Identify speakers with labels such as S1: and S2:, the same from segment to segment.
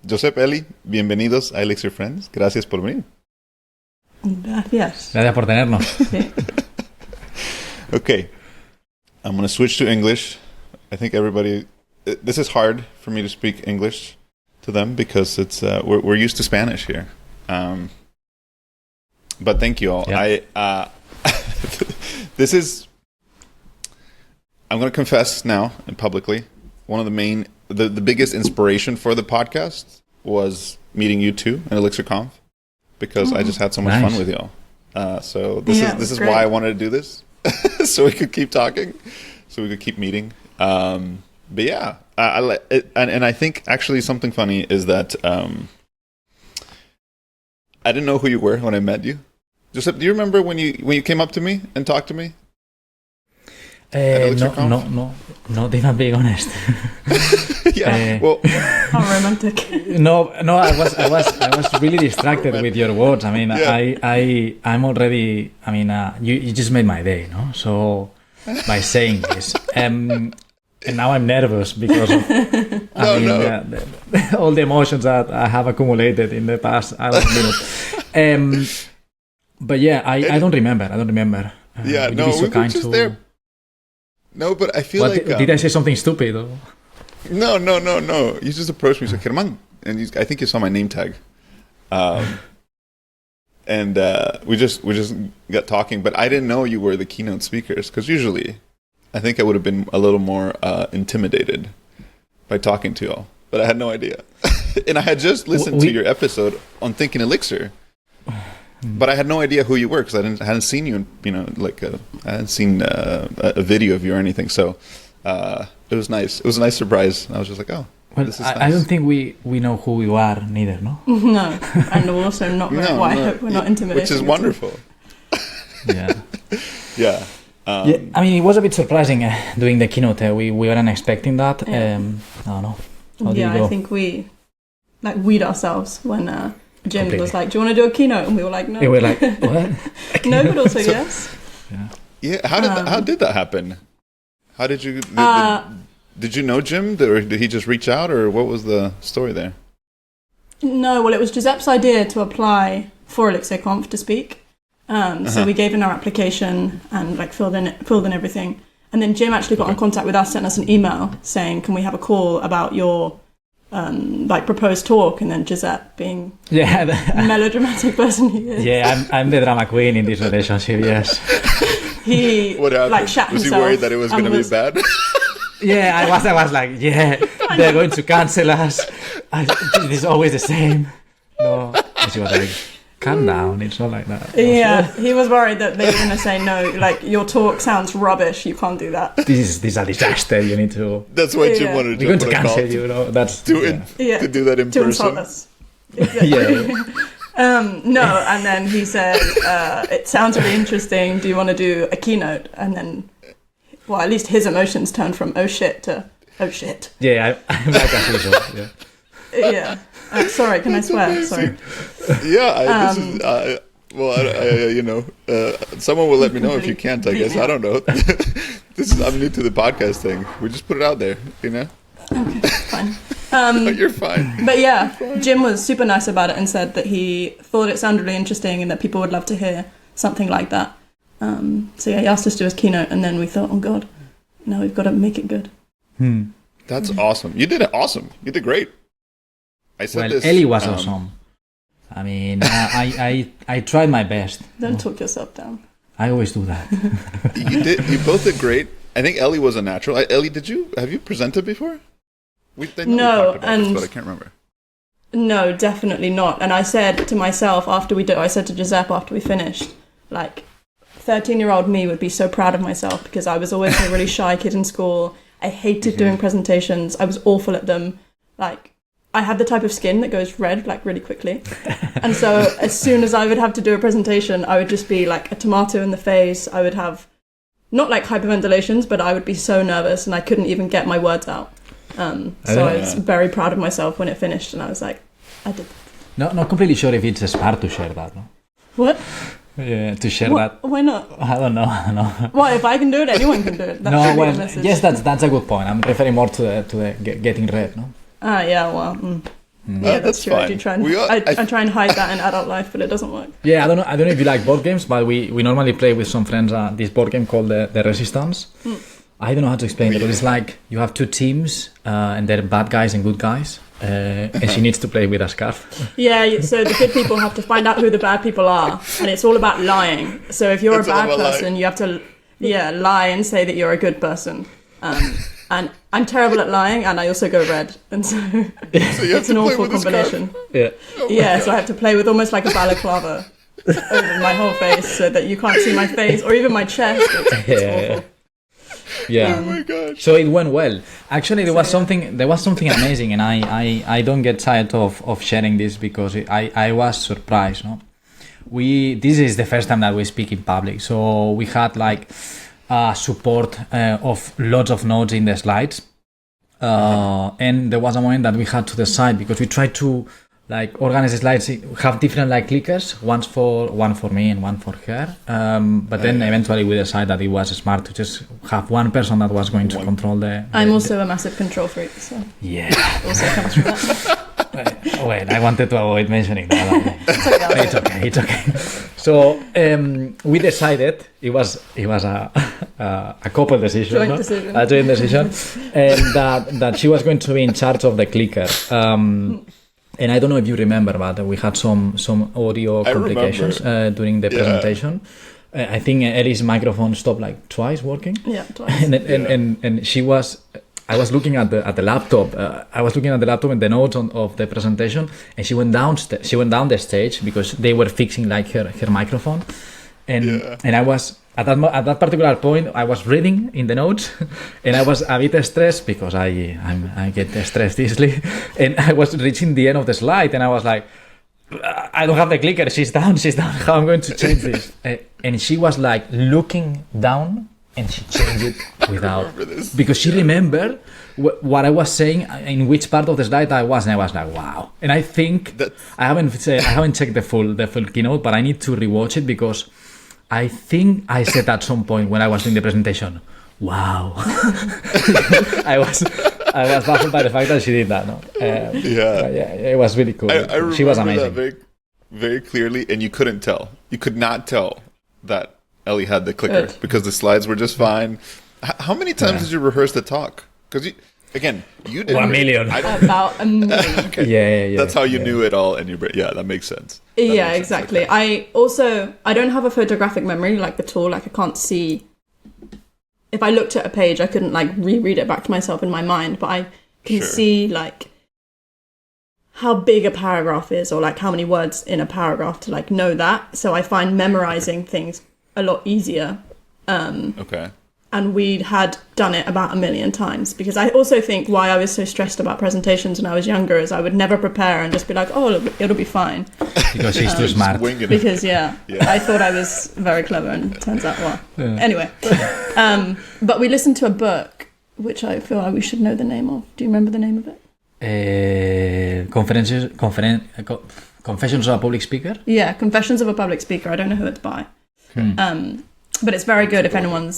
S1: Josep, Ellie, bienvenidos a Elixir Friends. Gracias por venir.
S2: Gracias.
S3: Gracias por tenernos.
S2: Sí.
S1: Okay, I'm going to switch to English. I think everybody... This is hard for me to speak English to them because it's we're used to Spanish here. But thank you all.
S3: Yeah.
S1: This is... I'm going to confess now and publicly, one of the main... The biggest inspiration for the podcast was meeting you two at ElixirConf because I just had so much fun with y'all. So this is why I wanted to do this, so we could keep talking, so we could keep meeting. But yeah, I and I think actually something funny is that I didn't know who you were when I met you. Josep, do you remember when you came up to me and talked to me?
S3: No, if I'm being honest.
S1: Yeah, well,
S2: How romantic.
S3: No, I was really distracted with your words. I mean,
S1: yeah.
S3: I'm already. I mean, you just made my day, no? So by saying this, and now I'm nervous because of all the emotions that I have accumulated in the past. I don't know. But yeah, I don't remember.
S1: Yeah,
S3: would
S1: no,
S3: you be so
S1: we were
S3: kind
S1: just
S3: to...
S1: there. No, but I feel like...
S3: did I say something stupid? Or?
S1: No. You just approached me and said, Germán. And I think you saw my name tag. And we just got talking. But I didn't know you were the keynote speakers. Because usually, I think I would have been a little more intimidated by talking to y'all. But I had no idea. And I had just listened to your episode on Thinking Elixir. But I had no idea who you were because I hadn't seen you, I hadn't seen a video of you or anything. So it was nice. It was a nice surprise. I was just like, oh,
S3: well,
S1: this is nice.
S3: I don't think we know who you are neither, no?
S2: No, and also not very
S1: No,
S2: I hope we're not intimidating.
S1: Which is wonderful.
S3: Yeah.
S1: Yeah.
S3: Yeah. I mean, it was a bit surprising doing the keynote. We weren't expecting that.
S2: Yeah.
S3: I don't know. How did
S2: Yeah,
S3: it go?
S2: I think we weed ourselves when Jim
S3: Completely.
S2: was like, "Do you want to do a keynote?" And we were like, "No."
S3: Yeah, we're like, what?
S2: No, but also yes.
S3: Yeah.
S1: Yeah. How did that happen? How did you... Did you know Jim? Or did he just reach out? Or what was the story there?
S2: No, well, it was Giuseppe's idea to apply for ElixirConf to speak. So we gave in our application and filled in everything. And then Jim actually got in contact with us, sent us an email saying, "Can we have a call about your proposed talk?" And then Giuseppe, being melodramatic person he is.
S3: Yeah, I'm the drama queen in this relationship. Yes.
S2: He
S1: What happened?
S2: shat
S1: Was he
S2: himself.
S1: worried that it was going to be bad?
S3: Yeah, I was like, yeah, they're going to cancel us. It is always the same. No, and she was like, calm down. It's not like that.
S2: Yeah, he was worried that they were going to say no. Your talk sounds rubbish. You can't do that.
S3: This is a disaster. You need to.
S1: That's why Jim wanted to
S3: We're going
S1: jump
S3: to
S1: on a call
S3: cancel you. No, that's
S1: to do that in
S2: to
S1: person.
S2: insult us. Exactly.
S3: Yeah.
S2: No, and then he said, "It sounds really interesting. Do you want to do a keynote?" And then, well, at least his emotions turned from "oh shit" to "oh shit."
S3: Yeah, I'm like as usual. Yeah.
S2: Yeah. Sorry, can I swear?
S1: amazing.
S2: Sorry.
S1: Yeah, this is... someone will let me know if you can't, I guess. I don't know. I'm new to the podcast thing. We just put it out there, you know?
S2: Okay, fine.
S1: You're fine.
S2: But yeah, Jim was super nice about it and said that he thought it sounded really interesting and that people would love to hear something like that. So yeah, he asked us to do his keynote, and then we thought, oh God, now we've got to make it good.
S1: That's awesome. You did it awesome. You did great. I said this.
S3: Ellie was awesome. I mean, I tried my best.
S2: Don't talk yourself down.
S3: I always do that.
S1: You both did great. I think Ellie was a natural. Ellie, have you presented before? We talked about this, but I can't remember.
S2: No, definitely not. And I said to myself I said to Giuseppe after we finished, 13-year-old me would be so proud of myself because I was always a really shy kid in school. I hated doing presentations. I was awful at them. I had the type of skin that goes red really quickly. And so as soon as I would have to do a presentation, I would just be like a tomato in the face. I would have not hyperventilations, but I would be so nervous and I couldn't even get my words out. So I was very proud of myself when it finished, and I was like, I did that.
S3: Not completely sure if it's smart to share that, no?
S2: What?
S3: Yeah, to share that.
S2: Why not?
S3: I don't know.
S2: Well, if I can do it, anyone can do it. That's
S3: No,
S2: really
S3: well,
S2: the message.
S3: yes, that's a good point. I'm referring more to the getting red, no?
S2: Yeah, well, Yeah, that's true.
S1: fine.
S2: I do try and I try and hide that in adult life, but it doesn't work.
S3: Yeah, I don't know if you like board games, but we normally play with some friends this board game called the Resistance. I don't know how to explain it, but it's like you have two teams and they're bad guys and good guys, and she needs to play with a scarf.
S2: Yeah, so the good people have to find out who the bad people are, and it's all about lying. So if you're a bad person, you have to lie and say that you're a good person. And I'm terrible at lying, and I also go red, and so it's an awful combination.
S3: Yeah.
S2: So I have to play with almost like a balaclava over my whole face, so that you can't see my face or even my chest. It's awful.
S3: Yeah.
S1: Oh my gosh.
S3: So it went well. Actually, there was something amazing, and I don't get tired of sharing this because I was surprised. No, this is the first time that we speak in public, so we had like support of lots of notes in the slides, and there was a moment that we had to decide because we tried to like organize the slides, have different like clickers, one for me and one for her, but then eventually we decided that it was smart to just have one person that was going to control the
S2: I'm also a massive control freak, so
S3: yeah.
S2: also comes from that.
S3: Wait, I wanted to avoid mentioning that. It's okay. So we decided it was a couple decision, a joint decision, and that she was going to be in charge of the clicker. And I don't know if you remember, but we had some audio complications during the presentation. I think Ellie's microphone stopped like twice working.
S2: Yeah, twice.
S3: And she was. I was looking at the laptop. I was looking at the laptop and the notes of the presentation, and she went down the stage because they were fixing like her microphone, and I was at that particular point I was reading in the notes, and I was a bit stressed because I get stressed easily, and I was reaching the end of the slide, and I was like, I don't have the clicker. She's down. How am I going to change this? And she was like looking down. And she changed it without, because she remembered what I was saying in which part of the slide I was, and I was like, wow. And I think I haven't checked the full keynote, but I need to rewatch it because I think I said at some point when I was doing the presentation, wow. I was baffled by the fact that she did that. No, it was really cool. She was amazing.
S1: That very, very clearly, and you couldn't tell. You could not tell that Ellie had the clicker because the slides were just fine. How many times did you rehearse the talk? Because you did
S3: 1 million.
S2: About a million.
S1: Okay.
S3: Yeah.
S1: That's how you knew it all, and that makes sense.
S2: Exactly. I don't have a photographic memory like the tool. Like I can't see. If I looked at a page, I couldn't like reread it back to myself in my mind, but I can see like how big a paragraph is, or like how many words in a paragraph to like know that. So I find memorizing things a lot easier. And we had done it about 1 million times, because I also think why I was so stressed about presentations when I was younger is I would never prepare and just be like, oh, it'll be fine.
S3: Because she's too smart.
S2: Because I thought I was very clever, and it turns out Anyway, but we listened to a book which I feel like we should know the name of. Do you remember the name of it?
S3: Confessions of a Public Speaker?
S2: Yeah, Confessions of a Public Speaker. I don't know who it's by. But it's very good if anyone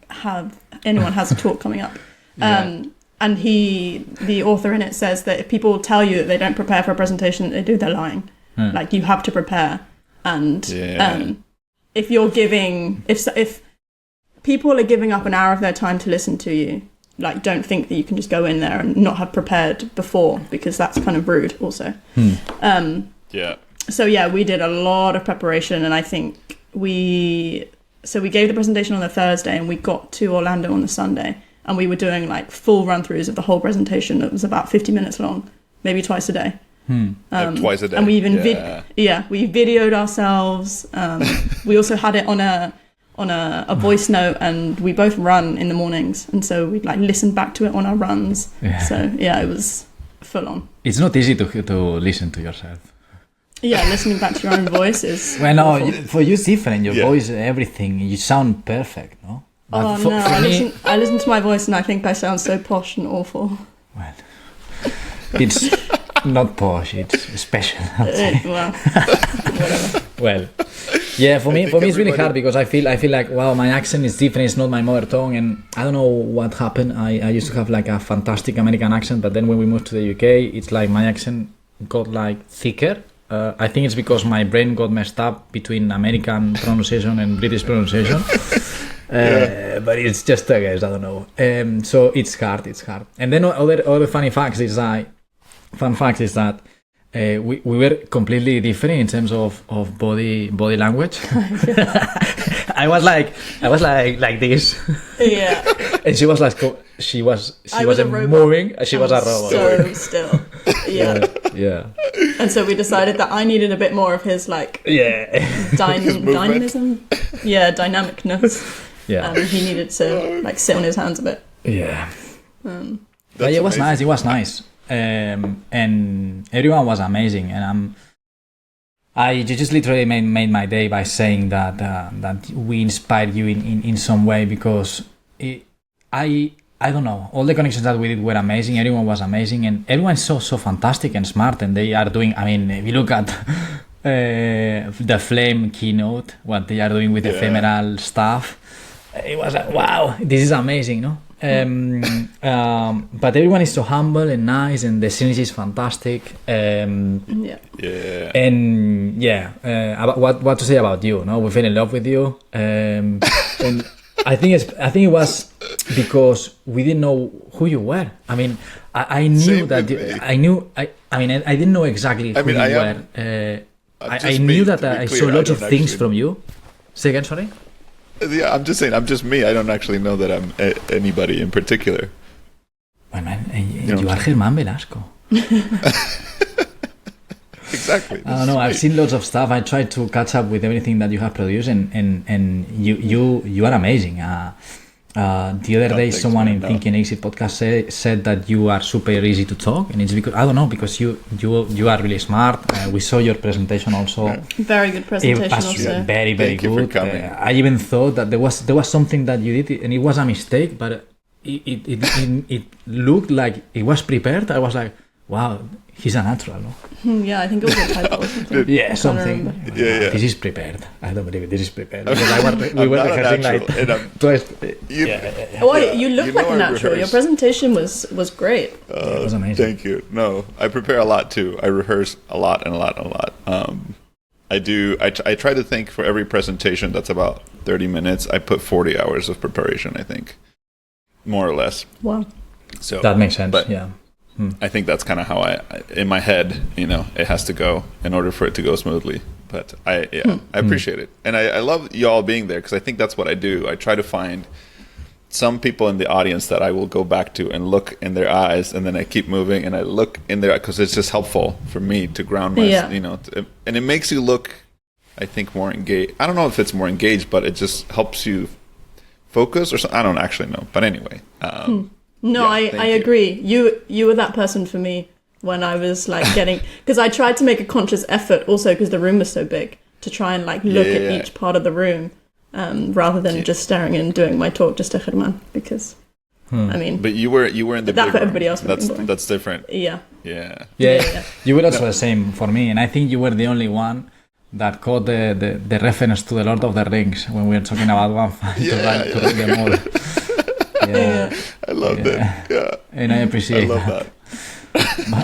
S2: has a talk coming up. And the author in it says that if people tell you that they don't prepare for a presentation, they do, they're lying. Like you have to prepare. And if you're giving, if people are giving up an hour of their time to listen to you, like don't think that you can just go in there and not have prepared before, because that's kind of rude also. So we did a lot of preparation, and I think we gave the presentation on the Thursday and we got to Orlando on the Sunday, and we were doing like full run-throughs of the whole presentation. It was about 50 minutes long, maybe twice a day.
S1: Like twice a day.
S2: And we even we videoed ourselves. We also had it on a voice note, and we both run in the mornings, and so we'd like listen back to it on our runs. So it was full on.
S3: It's not easy to listen to yourself.
S2: Listening back to your own voice is...
S3: Well, no, for you it's different. Your voice, everything. You sound perfect, no? But
S2: I listen to my voice and I think I sound so posh and awful.
S3: Well, it's not posh, it's special. Well, for me it's really hard, because I feel like, wow, my accent is different. It's not my mother tongue, and I don't know what happened. I used to have like a fantastic American accent, but then when we moved to the UK, it's like my accent got like thicker. I think it's because my brain got messed up between American pronunciation and British pronunciation. But it's just I guess I don't know. So it's hard. And then other funny facts is that we were completely different in terms of body language. I was like this.
S2: Yeah.
S3: And she was wasn't moving. She was a robot.
S2: So still. Yeah.
S3: Yeah.
S2: And so we decided that I needed a bit more of his like dynamism. Yeah, dynamicness.
S3: Yeah.
S2: He needed to like sit on his hands a bit.
S3: Yeah. But it was nice. It was nice. And everyone was amazing. And you just literally made my day by saying that we inspired you in some way, because I don't know, all the connections that we did were amazing. Everyone was amazing, and everyone's so fantastic and smart, and they are doing. I mean, if you look at the Flame keynote, what they are doing with ephemeral stuff, it was like, wow, this is amazing, no? But everyone is so humble and nice, and the synergy is fantastic. And about what to say about you? No, we fell in love with you, and I think it was because we didn't know who you were. I mean, I knew that I didn't know exactly who you were. I knew that I saw lots of things from you. Say again, sorry.
S1: Yeah, I'm just saying, I'm just me. I don't actually know that I'm anybody in particular.
S3: Bueno, you are Germán Velasco.
S1: Exactly.
S3: I don't know. I've seen lots of stuff. I tried to catch up with everything that you have produced, and you are amazing. The other day, someone in Thinking Elixir podcast said that you are super easy to talk, and it's because I don't know, because you are really smart. We saw your presentation also.
S2: Very good presentation. It was also
S3: very good. I even thought that there was something that you did, and it was a mistake, but it looked like it was prepared. I was like, wow, he's a natural, no?
S2: Yeah, I think it was a typo or something.
S3: Yeah, something.
S1: Yeah.
S3: This is prepared. I don't believe it. This is prepared. We were rehearsing like twice.
S2: Well, you look like a natural. Your presentation was great.
S3: It was amazing.
S1: Thank you. No, I prepare a lot too. I rehearse a lot. I try to think for every presentation that's about 30 minutes. I put 40 hours of preparation, I think, more or less.
S2: Wow.
S3: So that makes sense.
S1: But,
S3: yeah.
S1: I think that's kind of how I in my head, it has to go in order for it to go smoothly. But I appreciate it. And I love you all being there, because I think that's what I do. I try to find some people in the audience that I will go back to and look in their eyes, and then I keep moving and I look in there, because it's just helpful for me to ground myself, and it makes you look, I think, more engaged. I don't know if it's more engaged, but it just helps you focus or something. I don't actually know. But anyway.
S2: No, I agree. You were that person for me when I was like because I tried to make a conscious effort also, because the room was so big, to try and like look at each part of the room rather than just staring and doing my talk just to Germán, because I mean.
S1: But you were in the
S2: that
S1: big
S2: for everybody
S1: room.
S2: else.
S1: That's different.
S2: Yeah.
S3: You were also the same for me, and I think you were the only one that caught the reference to the Lord of the Rings when we were talking about one fight to read them all.
S1: Yeah. I love that. Yeah.
S3: And I appreciate
S1: that.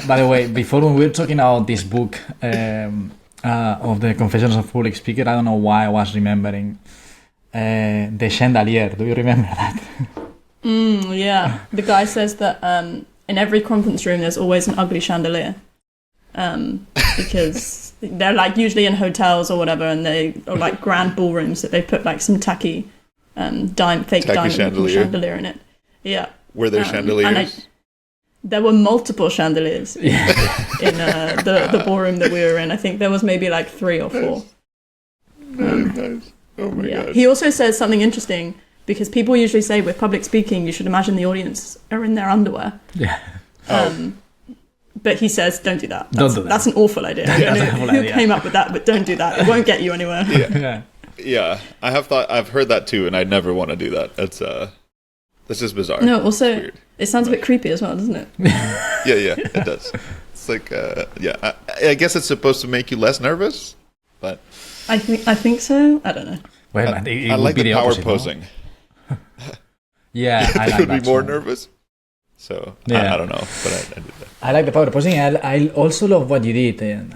S3: By the way, before when we were talking about this book of the Confessions of a Public Speaker, I don't know why I was remembering the chandelier. Do you remember that?
S2: Yeah. The guy says that in every conference room there's always an ugly chandelier. Because they're like usually in hotels or whatever, and they are like grand ballrooms that they put like some tacky fake diamond chandelier in it. Yeah.
S1: Were there chandeliers?
S2: There were multiple chandeliers in the ballroom that we were in. I think there was maybe like 3 or 4.
S1: Nice. Oh my god.
S2: He also says something interesting, because people usually say with public speaking you should imagine the audience are in their underwear.
S3: Yeah.
S2: But he says, don't do that.
S3: Don't do that.
S2: That's an awful idea. I don't know who came up with that, but don't do that. It won't get you anywhere.
S1: Yeah. I've heard that too, and I never want to do that. That's just bizarre.
S2: No, also, it sounds a bit creepy as well, doesn't it?
S1: Yeah, it does. It's like, I guess it's supposed to make you less nervous, but
S2: I think so. I don't know.
S3: Wait,
S1: I like the power posing.
S3: Yeah, I
S1: I
S3: like
S1: would
S3: that
S1: be more
S3: too.
S1: nervous. So
S3: Yeah.
S1: I don't know, but I did that.
S3: I like the PowerPoint. I also love what you did, and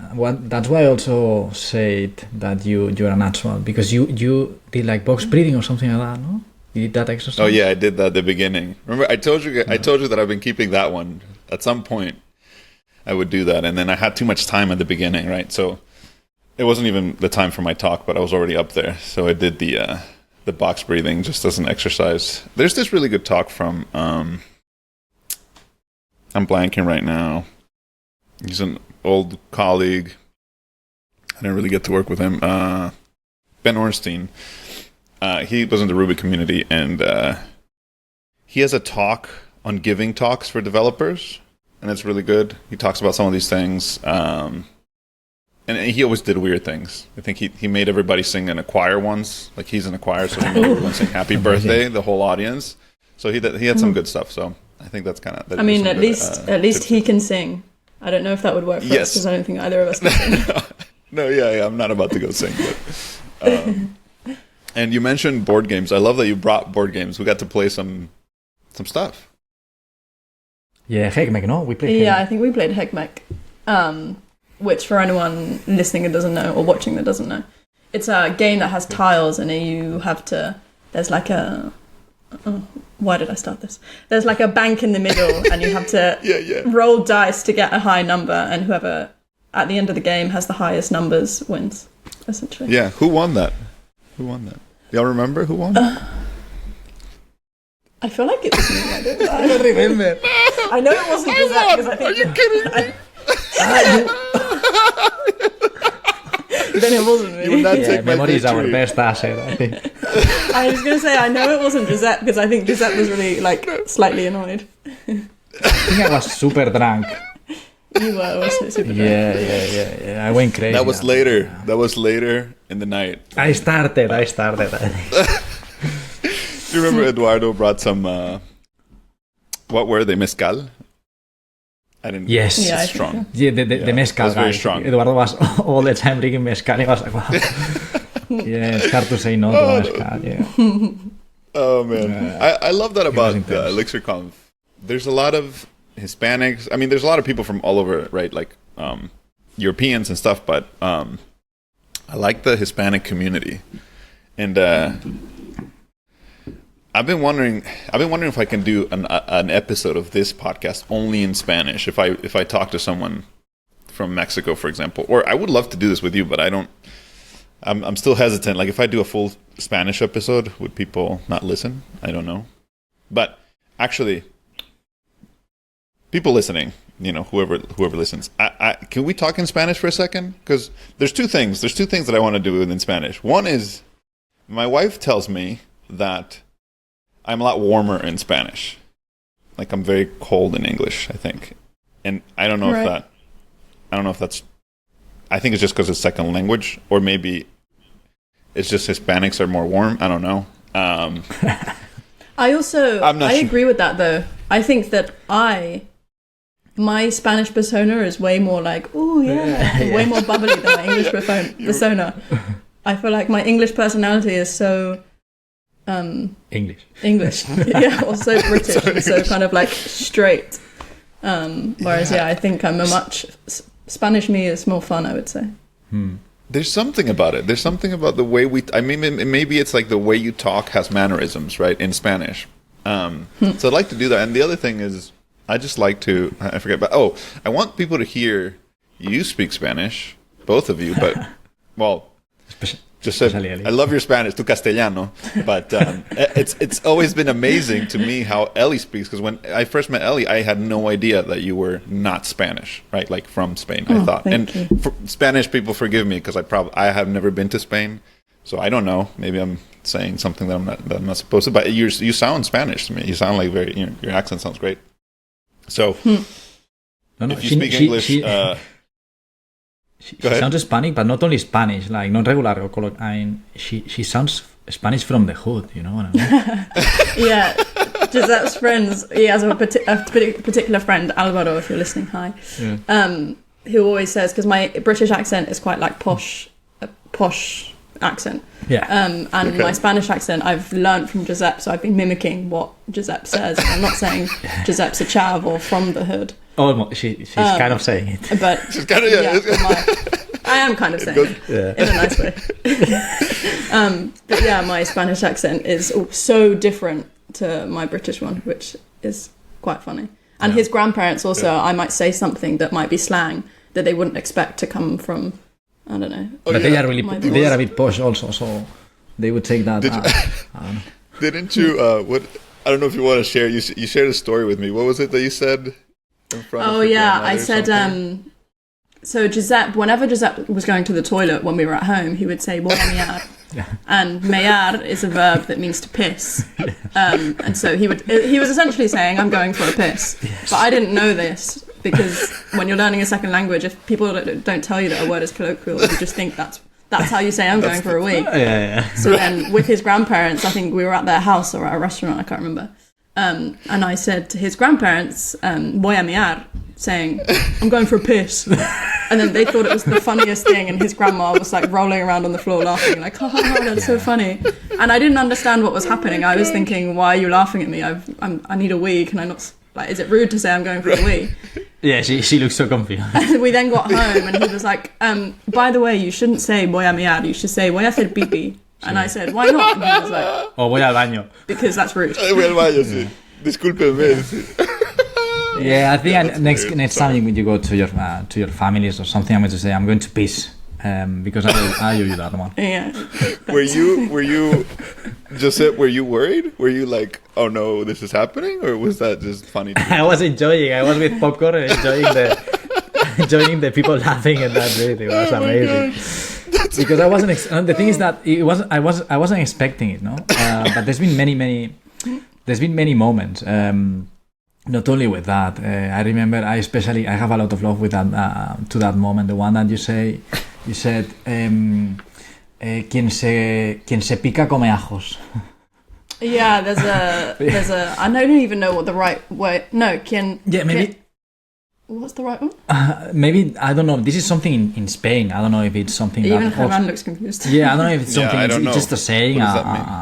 S3: that's why I also said that you're a natural, because you did like box breathing or something like that, no? You did that exercise.
S1: Oh yeah, I did that at the beginning. Remember, I told you that I've been keeping that one. At some point, I would do that, and then I had too much time at the beginning, right? So it wasn't even the time for my talk, but I was already up there. So I did the box breathing just as an exercise. There's this really good talk from I'm blanking right now. He's an old colleague. I didn't really get to work with him. Ben Ornstein. He was in the Ruby community, and he has a talk on giving talks for developers, and it's really good. He talks about some of these things, and he always did weird things. I think he made everybody sing in a choir once, like he's in a choir, so he made everyone sing "Happy Birthday," the whole audience. So he had some good stuff. So I think that's kind of.
S2: I mean, at least he can sing. I don't know if that would work for us, because I don't think either of us can sing.
S1: No, yeah, I'm not about to go sing. But, and you mentioned board games. I love that you brought board games. We got to play some stuff.
S3: Yeah, Heckmech, no? We played.
S2: Yeah, I think we played Heckmech, which for anyone listening that doesn't know or watching that doesn't know, it's a game that has tiles, and you have to. There's like a. Oh, why did I start this? There's like a bank in the middle, and you have to roll dice to get a high number, and whoever at the end of the game has the highest numbers wins, essentially.
S1: Yeah, who won that? Y'all remember who won?
S2: I feel like it was me. I don't know.
S3: I don't remember.
S2: I know it wasn't Josep, because I think.
S1: Are you kidding me?
S2: Then it wasn't me.
S1: You would not take my
S3: memory is our
S1: victory.
S3: best asset, I think.
S2: I was going to say, I know it wasn't Josep, because I think Josep was really, slightly annoyed.
S3: I think I was super drunk.
S2: You were also super drunk.
S3: Yeah. I went crazy.
S1: That was later. That was later in the night.
S3: I started. I think.
S1: Do you remember Eduardo brought some? What were they? Mezcal. I didn't.
S3: Yes.
S2: Yeah, I
S1: It's
S2: think
S1: strong.
S3: Yeah, the mezcal.
S1: was very
S3: guy.
S1: strong.
S3: Eduardo was all the time drinking mezcal. He was like, wow. Yeah, it's hard to say no to mezcal. Yeah.
S1: Oh man, I love that about
S3: intense.
S1: ElixirConf. There's a lot of Hispanics. I mean, there's a lot of people from all over, right? Like Europeans and stuff. But I like the Hispanic community, and I've been wondering if I can do an episode of this podcast only in Spanish. If I talk to someone from Mexico, for example, or I would love to do this with you, but I don't. I'm still hesitant. Like, if I do a full Spanish episode, would people not listen? I don't know. But actually, people listening, whoever listens, can we talk in Spanish for a second? Because there's two things. There's two things that I want to do in Spanish. One is, my wife tells me that I'm a lot warmer in Spanish. Like, I'm very cold in English, I think. And I don't know if that's. I think it's just because it's second language, or maybe it's just Hispanics are more warm. I don't know.
S2: I also
S1: I'm not
S2: I
S1: sure.
S2: agree with that though. I think that my Spanish persona is way more like, oh yeah, way more bubbly than my English persona. I feel like my English personality is so
S3: English.
S2: yeah, or so British, and so kind of like straight. Whereas I think I'm a much Spanish me is more fun, I would say.
S1: There's something about it. There's something about the way we. I mean, maybe it's like the way you talk has mannerisms, right, in Spanish. So I'd like to do that. And the other thing is, I just like to. I forget. But I want people to hear you speak Spanish, both of you. But Josep, I love your Spanish, tu castellano. But it's always been amazing to me how Ellie speaks, because when I first met Ellie, I had no idea that you were not Spanish, right? Like from Spain, I thought. And Spanish people, forgive me, because I have never been to Spain, so I don't know. Maybe I'm saying something that I'm not supposed to. But you sound Spanish to me. You sound like your accent sounds great. So if you speak English.
S3: She sounds Hispanic, but not only Spanish, like not regular. I mean, she sounds Spanish from the hood, you know what I mean?
S2: Yeah, Joseph's friends. He has a particular friend, Alvaro, if you're listening. Hi. Yeah. Who always says, because my British accent is quite like posh accent.
S3: Yeah.
S2: And my Spanish accent I've learned from Josep, so I've been mimicking what Josep says. I'm not saying Josep's a chav or from the hood.
S3: Almost. She's kind of saying it.
S2: But
S1: She's kind of,
S2: I am kind of saying it in a nice way. But yeah, my Spanish accent is so different to my British one, which is quite funny. And his grandparents also, I might say something that might be slang that they wouldn't expect to come from, I don't know.
S3: But they are a bit posh also, so they would take that.
S1: Didn't you? What? I don't know if you want to share. You shared a story with me. What was it that you said in front of your grandmother
S2: I
S1: or
S2: said.
S1: something?
S2: So Josep, whenever Josep was going to the toilet when we were at home, he would say "voy a mear," and mear is a verb that means to piss. And so he was essentially saying, "I'm going for a piss," but I didn't know this. Because when you're learning a second language, if people don't tell you that a word is colloquial, you just think that's how you say I'm going for a wee. So then with his grandparents, I think we were at their house or at a restaurant, I can't remember. And I said to his grandparents, voy a mear, saying, I'm going for a piss. And then they thought it was the funniest thing, and his grandma was like rolling around on the floor laughing, like, oh, that's so funny. And I didn't understand what was happening. I was thinking, why are you laughing at me? I need a wee, can I not... Like, is it rude to say I'm going for a wee?
S3: Yeah, she looks so confused.
S2: We then got home and he was like, by the way, you shouldn't say voy a mear, you should say voy a hacer pipí. And I said, why not? And he was like,
S3: voy al baño.
S2: Because that's rude.
S1: Voy al baño, sí. Discúlpeme.
S3: Yeah, I think next time when you go to your families or something, I'm going to say I'm going to piss. Because I owe you that one.
S2: Yeah.
S1: Were you, Josep, were you worried? Were you like, oh no, this is happening? Or was that just funny?
S3: I was enjoying. I was with popcorn and enjoying the people laughing at that bit. It was amazing. Because I wasn't. The thing is that I wasn't expecting it. No, but there's been many moments. Not only with that, I remember. I have a lot of love with that to that moment. The one that you said, quien se pica come ajos.
S2: Yeah, there's a. I don't even know what the right way. No, quien.
S3: Yeah, maybe.
S2: What's the right one?
S3: Maybe I don't know. This is something in Spain. I don't know if it's something.
S2: Even Herman looks confused.
S3: Yeah, I don't know if it's something. It's just a saying.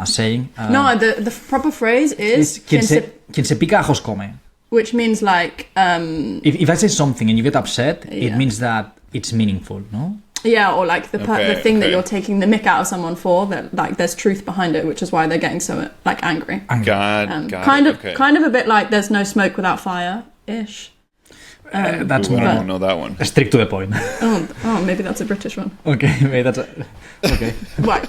S1: Saying.
S2: No, the proper phrase is
S3: quien se pica ajos come.
S2: Which means like
S3: if I say something and you get upset, it means that it's meaningful, no?
S2: Yeah, or like the thing that you're taking the mick out of someone for, that like there's truth behind it, which is why they're getting so like angry.
S1: God,
S2: kind of a bit like there's no smoke without fire ish.
S3: That's
S1: more. I don't know that one.
S3: Strict to the point.
S2: Oh, maybe that's a British one.
S3: Okay, maybe that's okay.
S2: Right.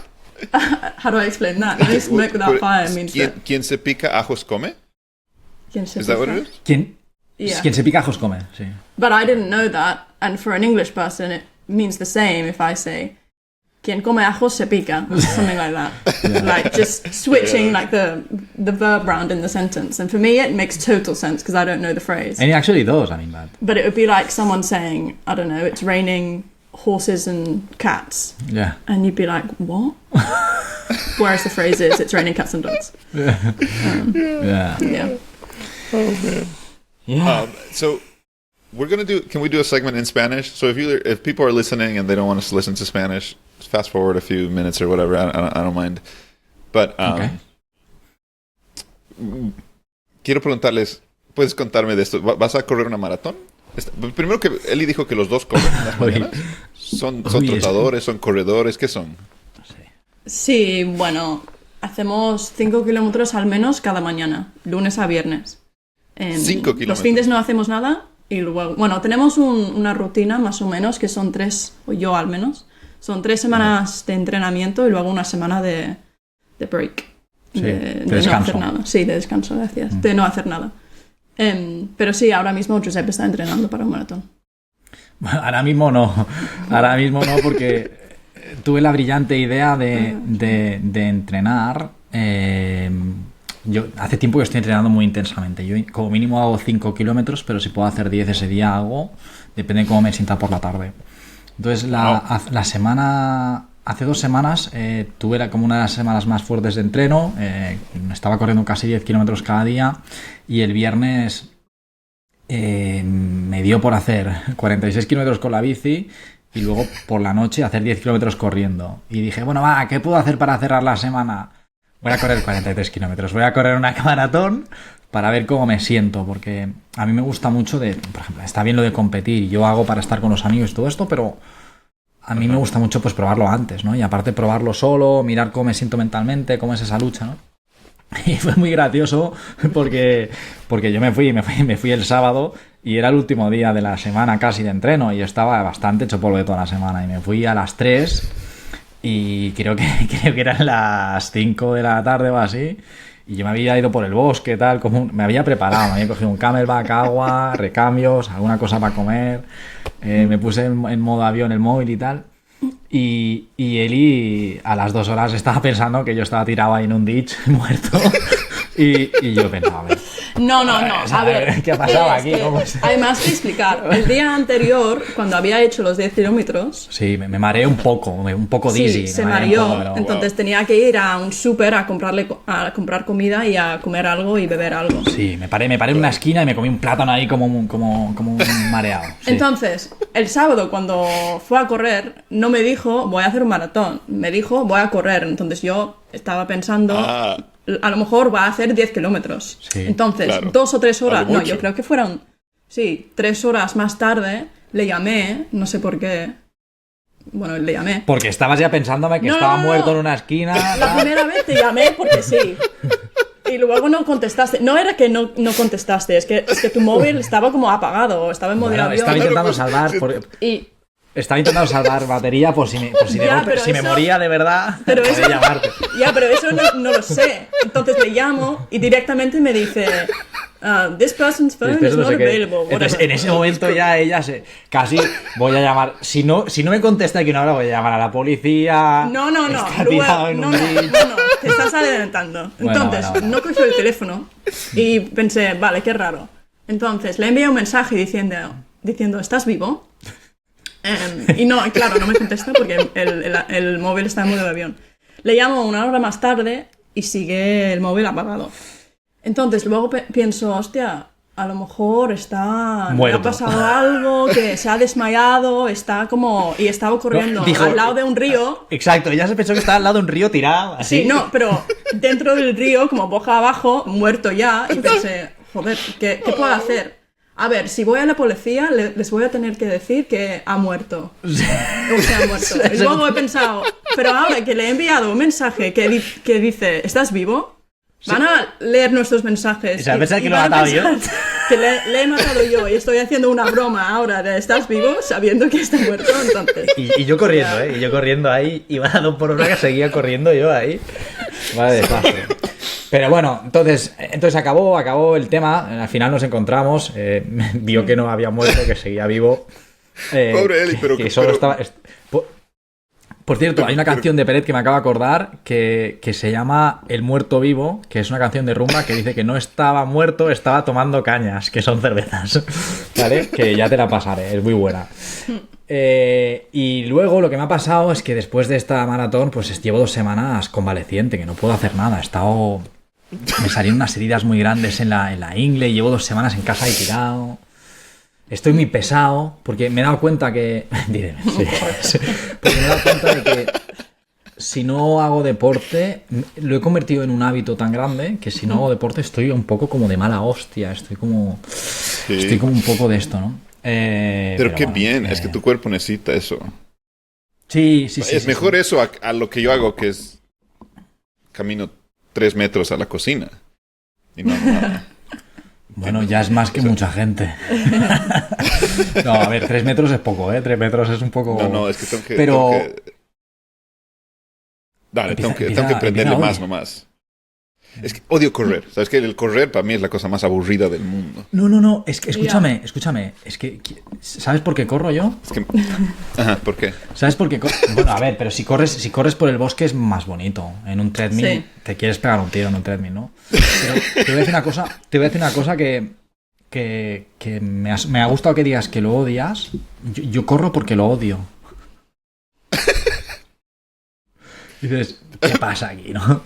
S2: How do I explain that? No smoke without fire means that.
S1: Quien se pica ajos come. Is that what it is?
S3: Quien se pica ajos come. Sí.
S2: But I didn't know that, and for an English person, it means the same if I say quien come ajos se pica, or something like that. Yeah. Like just switching like the verb round in the sentence. And for me, it makes total sense because I don't know the phrase.
S3: And it actually does. I mean,
S2: but it would be like someone saying, I don't know, it's raining horses and cats.
S3: Yeah.
S2: And you'd be like, what? Whereas the phrase is, it's raining cats and dogs.
S3: Yeah.
S2: Yeah.
S1: Oh man.
S3: Yeah.
S1: So can we do a segment in Spanish? So if people are listening and they don't want us to listen to Spanish, fast forward a few minutes or whatever. I don't mind. But
S3: okay.
S1: Quiero preguntarles, ¿puedes contarme de esto? ¿Vas a correr una maratón? Primero que Eli dijo que los dos corren en las mañanas. ¿Son trotadores, son corredores? ¿Qué son?
S2: Sí, bueno, hacemos 5 kilómetros al menos cada mañana, lunes a viernes.
S1: 5 kilómetros.
S2: Los fines no hacemos nada y luego, bueno, tenemos una rutina más o menos que son 3, o yo al menos, son 3 semanas de entrenamiento y luego una semana de break.
S3: Sí,
S2: de no hacer nada. Sí, de descanso, gracias. De no hacer nada. Pero sí, ahora mismo Josep está entrenando para un maratón.
S3: Ahora mismo no porque tuve la brillante idea de entrenar. Yo hace tiempo que estoy entrenando muy intensamente. Yo como mínimo hago 5 kilómetros, pero si puedo hacer 10 ese día hago, depende de cómo me sienta por la tarde. Entonces hace 2 semanas tuve como una de las semanas más fuertes de entreno. Estaba corriendo casi 10 kilómetros cada día y el viernes me dio por hacer 46 kilómetros con la bici y luego por la noche hacer 10 kilómetros corriendo. Y dije, bueno, va, ¿qué puedo hacer para cerrar la semana? Voy a correr 43 kilómetros, voy a correr una maratón para ver cómo me siento, porque a mí me gusta mucho por ejemplo, está bien lo de competir, yo hago para estar con los amigos y todo esto, pero a mí me gusta mucho pues probarlo antes, ¿no? Y aparte probarlo solo, mirar cómo me siento mentalmente, cómo es esa lucha, ¿no? Y fue muy gracioso porque yo me fui el sábado y era el último día de la semana casi de entreno y estaba bastante hecho polvo de toda la semana y me fui a las 3 y creo que eran las 5 de la tarde o así y yo me había ido por el bosque tal, me había preparado, me había cogido un camelback, agua, recambios, alguna cosa para comer, me puse en modo avión el móvil y tal. Y Eli a las 2 horas estaba pensando que yo estaba tirado ahí en un ditch muerto y yo pensaba, a ver,
S2: No, a ver.
S3: ¿qué ha pasado aquí?
S2: Que, además de explicar, el día anterior, cuando había hecho los 10 kilómetros...
S3: Sí, me mareé un poco dizzy.
S2: Sí, se mareó, entonces tenía que ir a un súper a comprar comida y a comer algo y beber algo.
S3: Sí, me paré en una esquina y me comí un plátano ahí como un mareado. Sí.
S2: Entonces, el sábado cuando fue a correr, no me dijo voy a hacer un maratón, me dijo voy a correr, entonces yo estaba pensando... A lo mejor va a hacer 10 kilómetros.
S3: Sí,
S2: entonces,
S1: claro.
S2: 2 o 3 horas,
S1: Algo
S2: no, yo
S1: mucho.
S2: creo que fueron, 3 horas más tarde, le llamé, no sé por qué. Bueno, le llamé.
S3: Porque estabas ya pensándome que estaba muerto en una esquina.
S2: La primera vez te llamé porque sí. Y luego no contestaste. No era que no contestaste, es que tu móvil estaba como apagado, estaba en modo
S3: Bueno,
S2: avión.
S3: estaba intentando salvar...
S2: Y...
S3: Estaba intentando salvar batería por si me moría de verdad,
S2: pero
S3: podía
S2: eso,
S3: llamarte.
S2: Ya, pero eso no lo sé. Entonces le llamo y directamente me dice this person's phone
S3: Después
S2: is
S3: no
S2: not
S3: sé qué.
S2: available.
S3: Entonces,
S2: whatever.
S3: en ese momento ya ella casi voy a llamar. Si no me contesta aquí una hora, voy a llamar a la policía.
S2: No.
S3: Está
S2: Luego,
S3: tirado en
S2: no,
S3: un ditch.
S2: te estás adelantando.
S3: Bueno,
S2: Entonces,
S3: bueno.
S2: no cogió el teléfono y pensé, vale, qué raro. Entonces, le envié un mensaje diciendo ¿estás vivo? Y no, claro, no me contesta porque el móvil está en modo de avión. Le llamo una hora más tarde y sigue el móvil apagado. Entonces luego pienso, hostia, a lo mejor le
S3: Muerto.
S2: ha pasado algo, que se ha desmayado, estaba corriendo
S3: Dijo-
S2: al lado de un río.
S3: Exacto, ya se pensó que estaba al lado de un río tirado. Así.
S2: Sí, no, pero dentro del río, como boca abajo, muerto ya, y pensé, joder, ¿qué puedo hacer? A ver, si voy a la policía, les voy a tener que decir que ha muerto. O sea, ha muerto. Y luego he pensado, pero ahora que le he enviado un mensaje que dice, ¿estás vivo? Van a leer nuestros mensajes.
S3: O sea, pensar que lo he
S2: van a
S3: matado yo.
S2: pensar que le he matado yo y estoy haciendo una broma ahora de ¿estás vivo? Sabiendo que está muerto, entonces.
S3: Y yo corriendo, ¿eh? Y yo corriendo ahí, iba a 2 por hora que seguía corriendo yo ahí. Vale, desastre. Pero bueno, entonces acabó el tema, al final nos encontramos, vio que no había muerto, que seguía vivo.
S1: Pobre Eli,
S3: que solo estaba... Por cierto, hay una canción de Peret que me acabo de acordar que se llama El Muerto Vivo, que es una canción de rumba que dice que no estaba muerto, estaba tomando cañas, que son cervezas, ¿vale? Que ya te la pasaré, es muy buena. Y luego lo que me ha pasado es que después de esta maratón, pues llevo 2 semanas convaleciente, que no puedo hacer nada. Me salieron unas heridas muy grandes en la ingle y llevo 2 semanas en casa y tirado. Estoy muy pesado porque me he dado cuenta que... sí. Porque me he dado cuenta de que si no hago deporte, lo he convertido en un hábito tan grande que si no hago deporte estoy un poco como de mala hostia. Estoy como un poco de esto, ¿no?
S1: Pero qué bueno, bien, es que tu cuerpo necesita eso.
S3: Sí.
S1: Es mejor eso a lo que yo hago, que es camino 3 metros a la cocina. Y no hago nada.
S3: Bueno, ya es más que mucha gente. No, a ver, 3 metros es poco, ¿eh? 3 metros es un poco...
S1: No, es que tengo que...
S3: Pero...
S1: Dale, tengo que aprenderle más nomás. Es que odio correr. Sabes que el correr para mí es la cosa más aburrida del mundo.
S3: No, es que escúchame. Es que ¿sabes por qué corro yo?
S1: Es que... Ajá, ¿por qué?
S3: ¿Sabes por qué corro? Bueno, a ver, pero si corres por el bosque es más bonito. En un treadmill
S2: Sí.
S3: te quieres pegar un tiro en un treadmill, ¿no? Pero te voy a decir una cosa que me ha gustado que digas que lo odias. Yo corro porque lo odio. Y dices, ¿qué pasa aquí, no?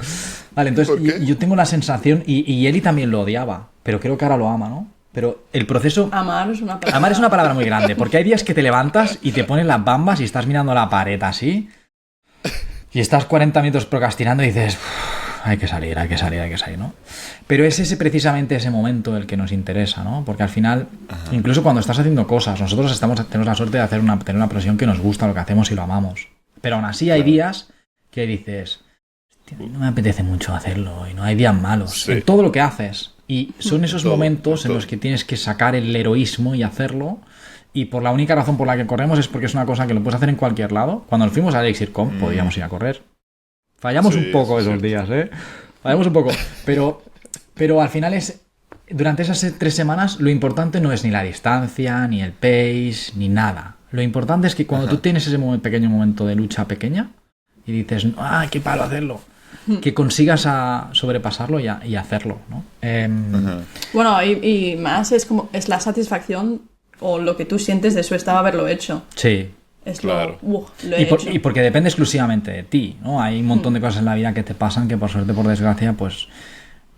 S3: Vale, entonces yo tengo la sensación, y Eli también lo odiaba, pero creo que ahora lo ama, ¿no? Pero el proceso...
S2: Amar es una palabra.
S3: Amar es una palabra muy grande, porque hay días que te levantas y te pones las bambas y estás mirando la pared así, y estás 40 minutos procrastinando y dices, hay que salir, ¿no? Pero es precisamente ese momento el que nos interesa, ¿no? Porque al final, incluso cuando estás haciendo cosas, nosotros tenemos la suerte de tener una profesión que nos gusta lo que hacemos y lo amamos. Pero aún así hay días que dices, no me apetece mucho hacerlo, y no hay días malos en todo lo que haces. Y son esos momentos en los que tienes que sacar el heroísmo y hacerlo. Y por la única razón por la que corremos es porque es una cosa que lo puedes hacer en cualquier lado. Cuando nos fuimos a ElixirConf podíamos ir a correr. Fallamos un poco esos días, ¿eh? Fallamos un poco. Pero al final durante esas 3 semanas lo importante no es ni la distancia, ni el pace, ni nada. Lo importante es que cuando tú tienes ese pequeño momento de lucha pequeña y dices, qué palo hacerlo, que consigas sobrepasarlo y hacerlo, ¿no?
S2: Bueno, y más es la satisfacción o lo que tú sientes de eso estaba haberlo hecho.
S3: Sí.
S2: Es
S1: claro.
S2: lo he hecho.
S3: Y porque depende exclusivamente de ti, ¿no? Hay un montón de cosas en la vida que te pasan que por suerte, por desgracia, pues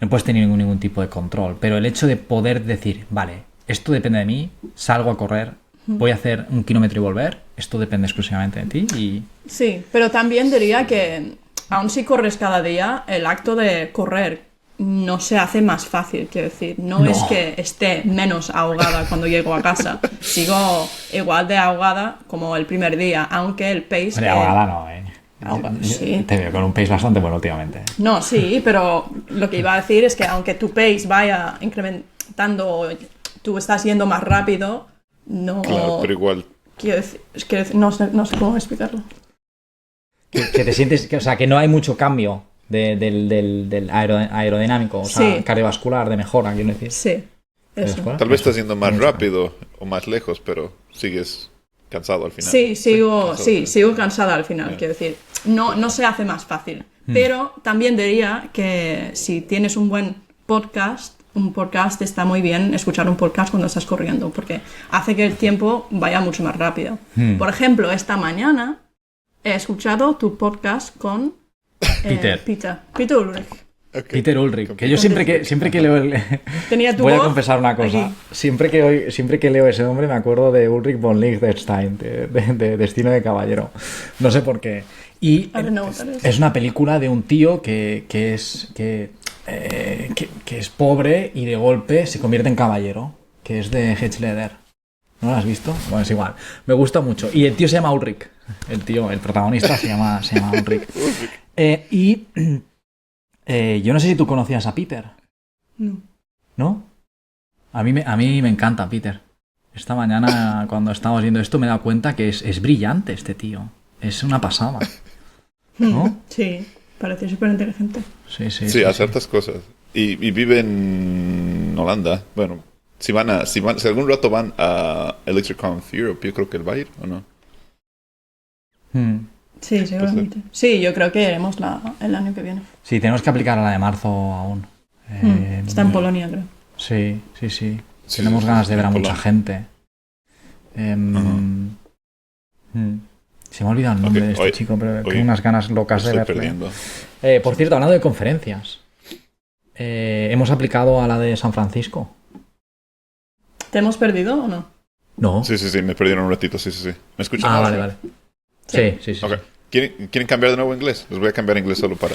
S3: no puedes tener ningún tipo de control. Pero el hecho de poder decir, vale, esto depende de mí, salgo a correr, voy a hacer 1 kilómetro y volver, esto depende exclusivamente de ti y...
S2: Sí, pero también diría que aun si corres cada día, el acto de correr no se hace más fácil, quiero decir. No es que esté menos ahogada cuando llego a casa. Sigo igual de ahogada como el primer día, aunque el pace...
S3: De ahogada no,
S2: sí.
S3: Te veo con un pace bastante bueno últimamente.
S2: No, sí, pero lo que iba a decir es que aunque tu pace vaya incrementando, tú estás yendo más rápido, no...
S1: Claro, pero igual...
S2: Quiero decir, no sé cómo explicarlo.
S3: Que te sientes, o sea, que no hay mucho cambio del aerodinámico, o sea, cardiovascular, de mejora, quiero decir.
S2: Sí, eso.
S1: Tal vez estás yendo más rápido o más lejos, pero sigues cansado al final.
S2: Sí, sigo cansada al final, quiero decir. No se hace más fácil. Pero también diría que si tienes un buen podcast, está muy bien escuchar un podcast cuando estás corriendo, porque hace que el tiempo vaya mucho más rápido. Por ejemplo, esta mañana he escuchado tu podcast con Peter Ulrich.
S1: Okay.
S3: Peter Ulrich, que yo siempre que leo
S2: Tenía tu
S3: voy a
S2: voz
S3: confesar una cosa.
S2: aquí.
S3: Siempre que leo ese nombre me acuerdo de Ulrich von Liechtenstein, de Destino de Caballero. No sé por qué. Y es una película de un tío que es pobre y de golpe se convierte en caballero, que es de Heath Ledger. ¿No lo has visto? Bueno, es igual. Me gusta mucho. Y el tío se llama Ulrich. El protagonista se llama Ulrich. Yo no sé si tú conocías a Peter.
S2: No.
S3: ¿No? A mí me encanta Peter. Esta mañana, cuando estábamos viendo esto, me he dado cuenta que es brillante este tío. Es una pasada. ¿No?
S2: Sí, parece súper inteligente.
S1: Sí, hace ciertas cosas. Y vive en Holanda. Bueno, si algún rato van a ElixirConf Europe, yo creo que él va a ir, ¿o no?
S2: Sí, seguramente. Sí, yo creo que iremos el año que viene.
S3: Sí, tenemos que aplicar a la de marzo aún.
S2: Está en Polonia, creo.
S3: Sí. Tenemos ganas de ver a mucha gente. Se me ha olvidado el nombre de este chico, pero tengo unas ganas locas de verlo. Por cierto, hablando de conferencias, hemos aplicado a la de San Francisco.
S2: ¿Te hemos perdido o no?
S3: No.
S1: Sí, me perdieron un ratito, sí. ¿Me escuchan ahora?
S3: Vale. Sí.
S1: Okay. ¿Quieren cambiar de nuevo a inglés? Les voy a cambiar a inglés solo para...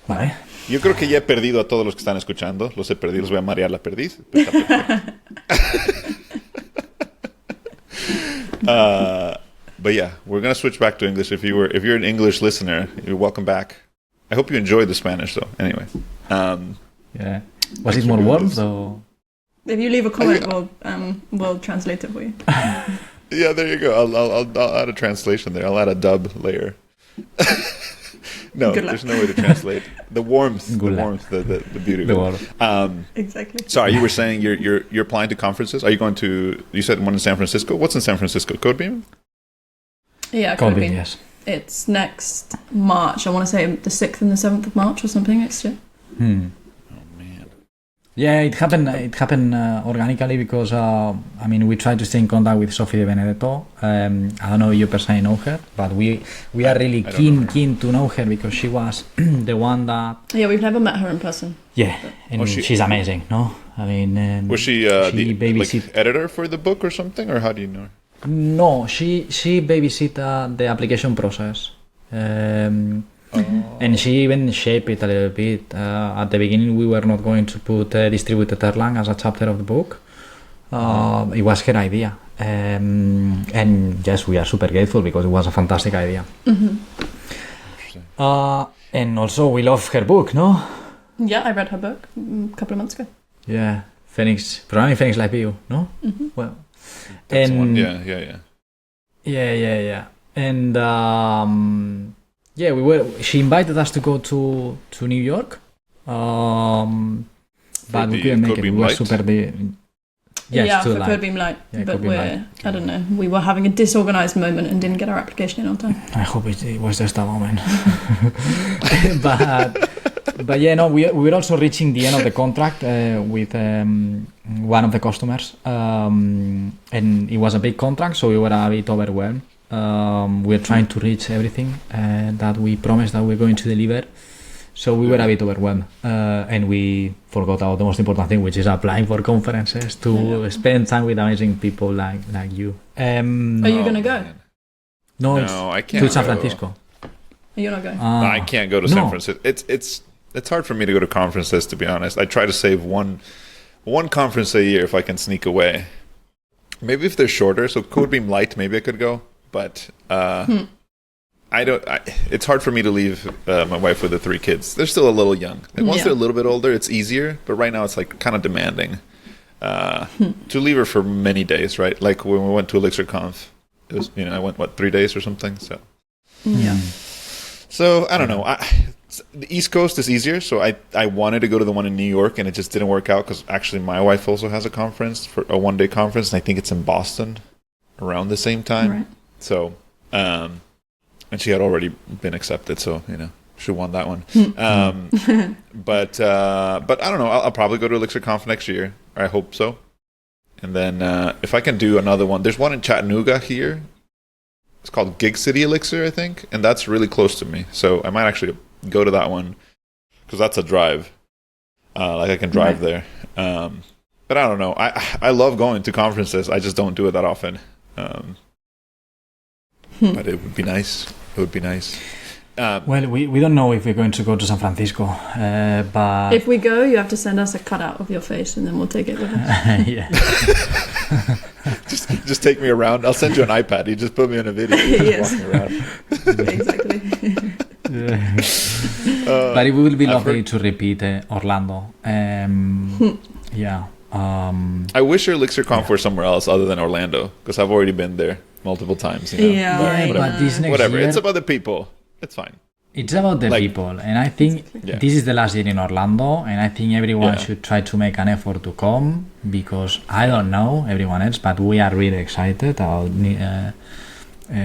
S3: Vale.
S1: Yo creo que ya he perdido a todos los que están escuchando. Los he perdido, los voy a marear la perdiz. Está perfecto. But yeah, we're going to switch back to English. If you're an English listener, you're welcome back. I hope you enjoyed the Spanish, though. Anyway.
S3: Yeah. Was it more warm, though?
S2: If you leave a comment, we'll translate it for you.
S1: Yeah, there you go. I'll add a translation there. I'll add a dub layer. No, there's no way to translate the warmth, the beauty.
S3: The warmth.
S2: Exactly.
S1: Sorry, you were saying you're applying to conferences. Are you going to? You said one in San Francisco. What's in San Francisco? Codebeam?
S2: Yeah,
S3: Codebeam. Yes.
S2: It's next March. I want to say the 6th and the 7th of March or something next year.
S3: Yeah, it happened organically because we tried to stay in contact with Sophie De Benedetto. I don't know if you personally know her, but we are really keen to know her because she was the one that...
S2: Yeah, we've never met her in person.
S3: Yeah, and she's amazing, no? I mean,
S1: Was she the editor for the book or something, or how do you know her?
S3: No, she babysit the application process. And she even shaped it a little bit. At the beginning, we were not going to put distributed Erlang as a chapter of the book. It was her idea. And yes, we are super grateful because it was a fantastic idea. And also, we love her book, no?
S2: Yeah, I read her book a couple of months ago.
S3: Yeah, programming Phoenix Live View, no? Well,
S1: That's
S3: and
S1: one. Yeah.
S3: And she invited us to go to New York, but we couldn't make it. We were super
S2: for Codebeam Light, but I don't know, we were having a disorganized moment and didn't get our application in on time.
S3: I hope it was just a moment. But yeah, no, we were also reaching the end of the contract with one of the customers, and it was a big contract, so we were a bit overwhelmed. We were trying to reach everything that we promised that we were going to deliver, so we were a bit overwhelmed, and we forgot about the most important thing, which is applying for conferences to spend time with amazing people like you.
S2: Are you gonna go?
S3: No,
S1: I can't.
S3: To San Francisco.
S2: You're not going.
S1: I can't go to San Francisco. It's hard for me to go to conferences, to be honest. I try to save one conference a year if I can sneak away. Maybe if they're shorter, so Codebeam Light, maybe I could go. But I don't. It's hard for me to leave my wife with the 3 kids. They're still a little young. And once they're a little bit older, it's easier. But right now, it's like kind of demanding to leave her for many days. Right? Like when we went to ElixirConf, it was I went 3 days or something. So
S2: yeah.
S1: So I don't know. The East Coast is easier, so I wanted to go to the one in New York, and it just didn't work out because actually my wife also has a conference, for a one-day conference, and I think it's in Boston around the same time.
S2: Right.
S1: So, and she had already been accepted, so she won that one. But I don't know. I'll probably go to ElixirConf next year. I hope so. And then if I can do another one, there's one in Chattanooga here. It's called Gig City Elixir, I think, and that's really close to me. So I might actually go to that one because that's a drive. Like I can drive there. But I don't know. I love going to conferences. I just don't do it that often. But it would be nice. It would be nice.
S3: Well, we don't know if we're going to go to San Francisco, but
S2: if we go, you have to send us a cutout of your face, and then we'll take it with us.
S3: Yeah.
S1: just take me around. I'll send you an iPad. You just put me in a video.
S2: Yes.
S1: Walking around.
S2: Exactly.
S3: But it will be lovely to repeat Orlando. Yeah.
S1: I wish your ElixirConf were somewhere else other than Orlando, because I've already been there multiple times.
S3: But this next year,
S1: it's about the people. It's fine.
S3: It's about the people, and I think this is the last year in Orlando, and I think everyone should try to make an effort to come, because I don't know everyone else, but we are really excited about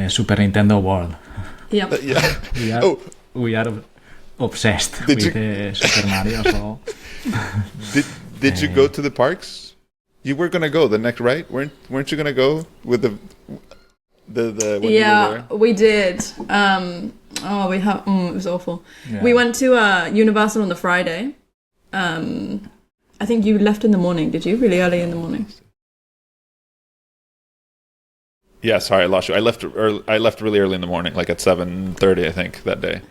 S3: Super Nintendo World.
S2: Yep.
S3: We are obsessed with Super Mario. So
S1: did you go to the parks? You were gonna go the next, right? Weren't you gonna go with the when you were there?
S2: We did. It was awful. Yeah. We went to Universal on the Friday. I think you left in the morning. Did you? Really early in the morning.
S1: Yeah, sorry, I lost you. I left really early in the morning, like at 7:30, I think, that day.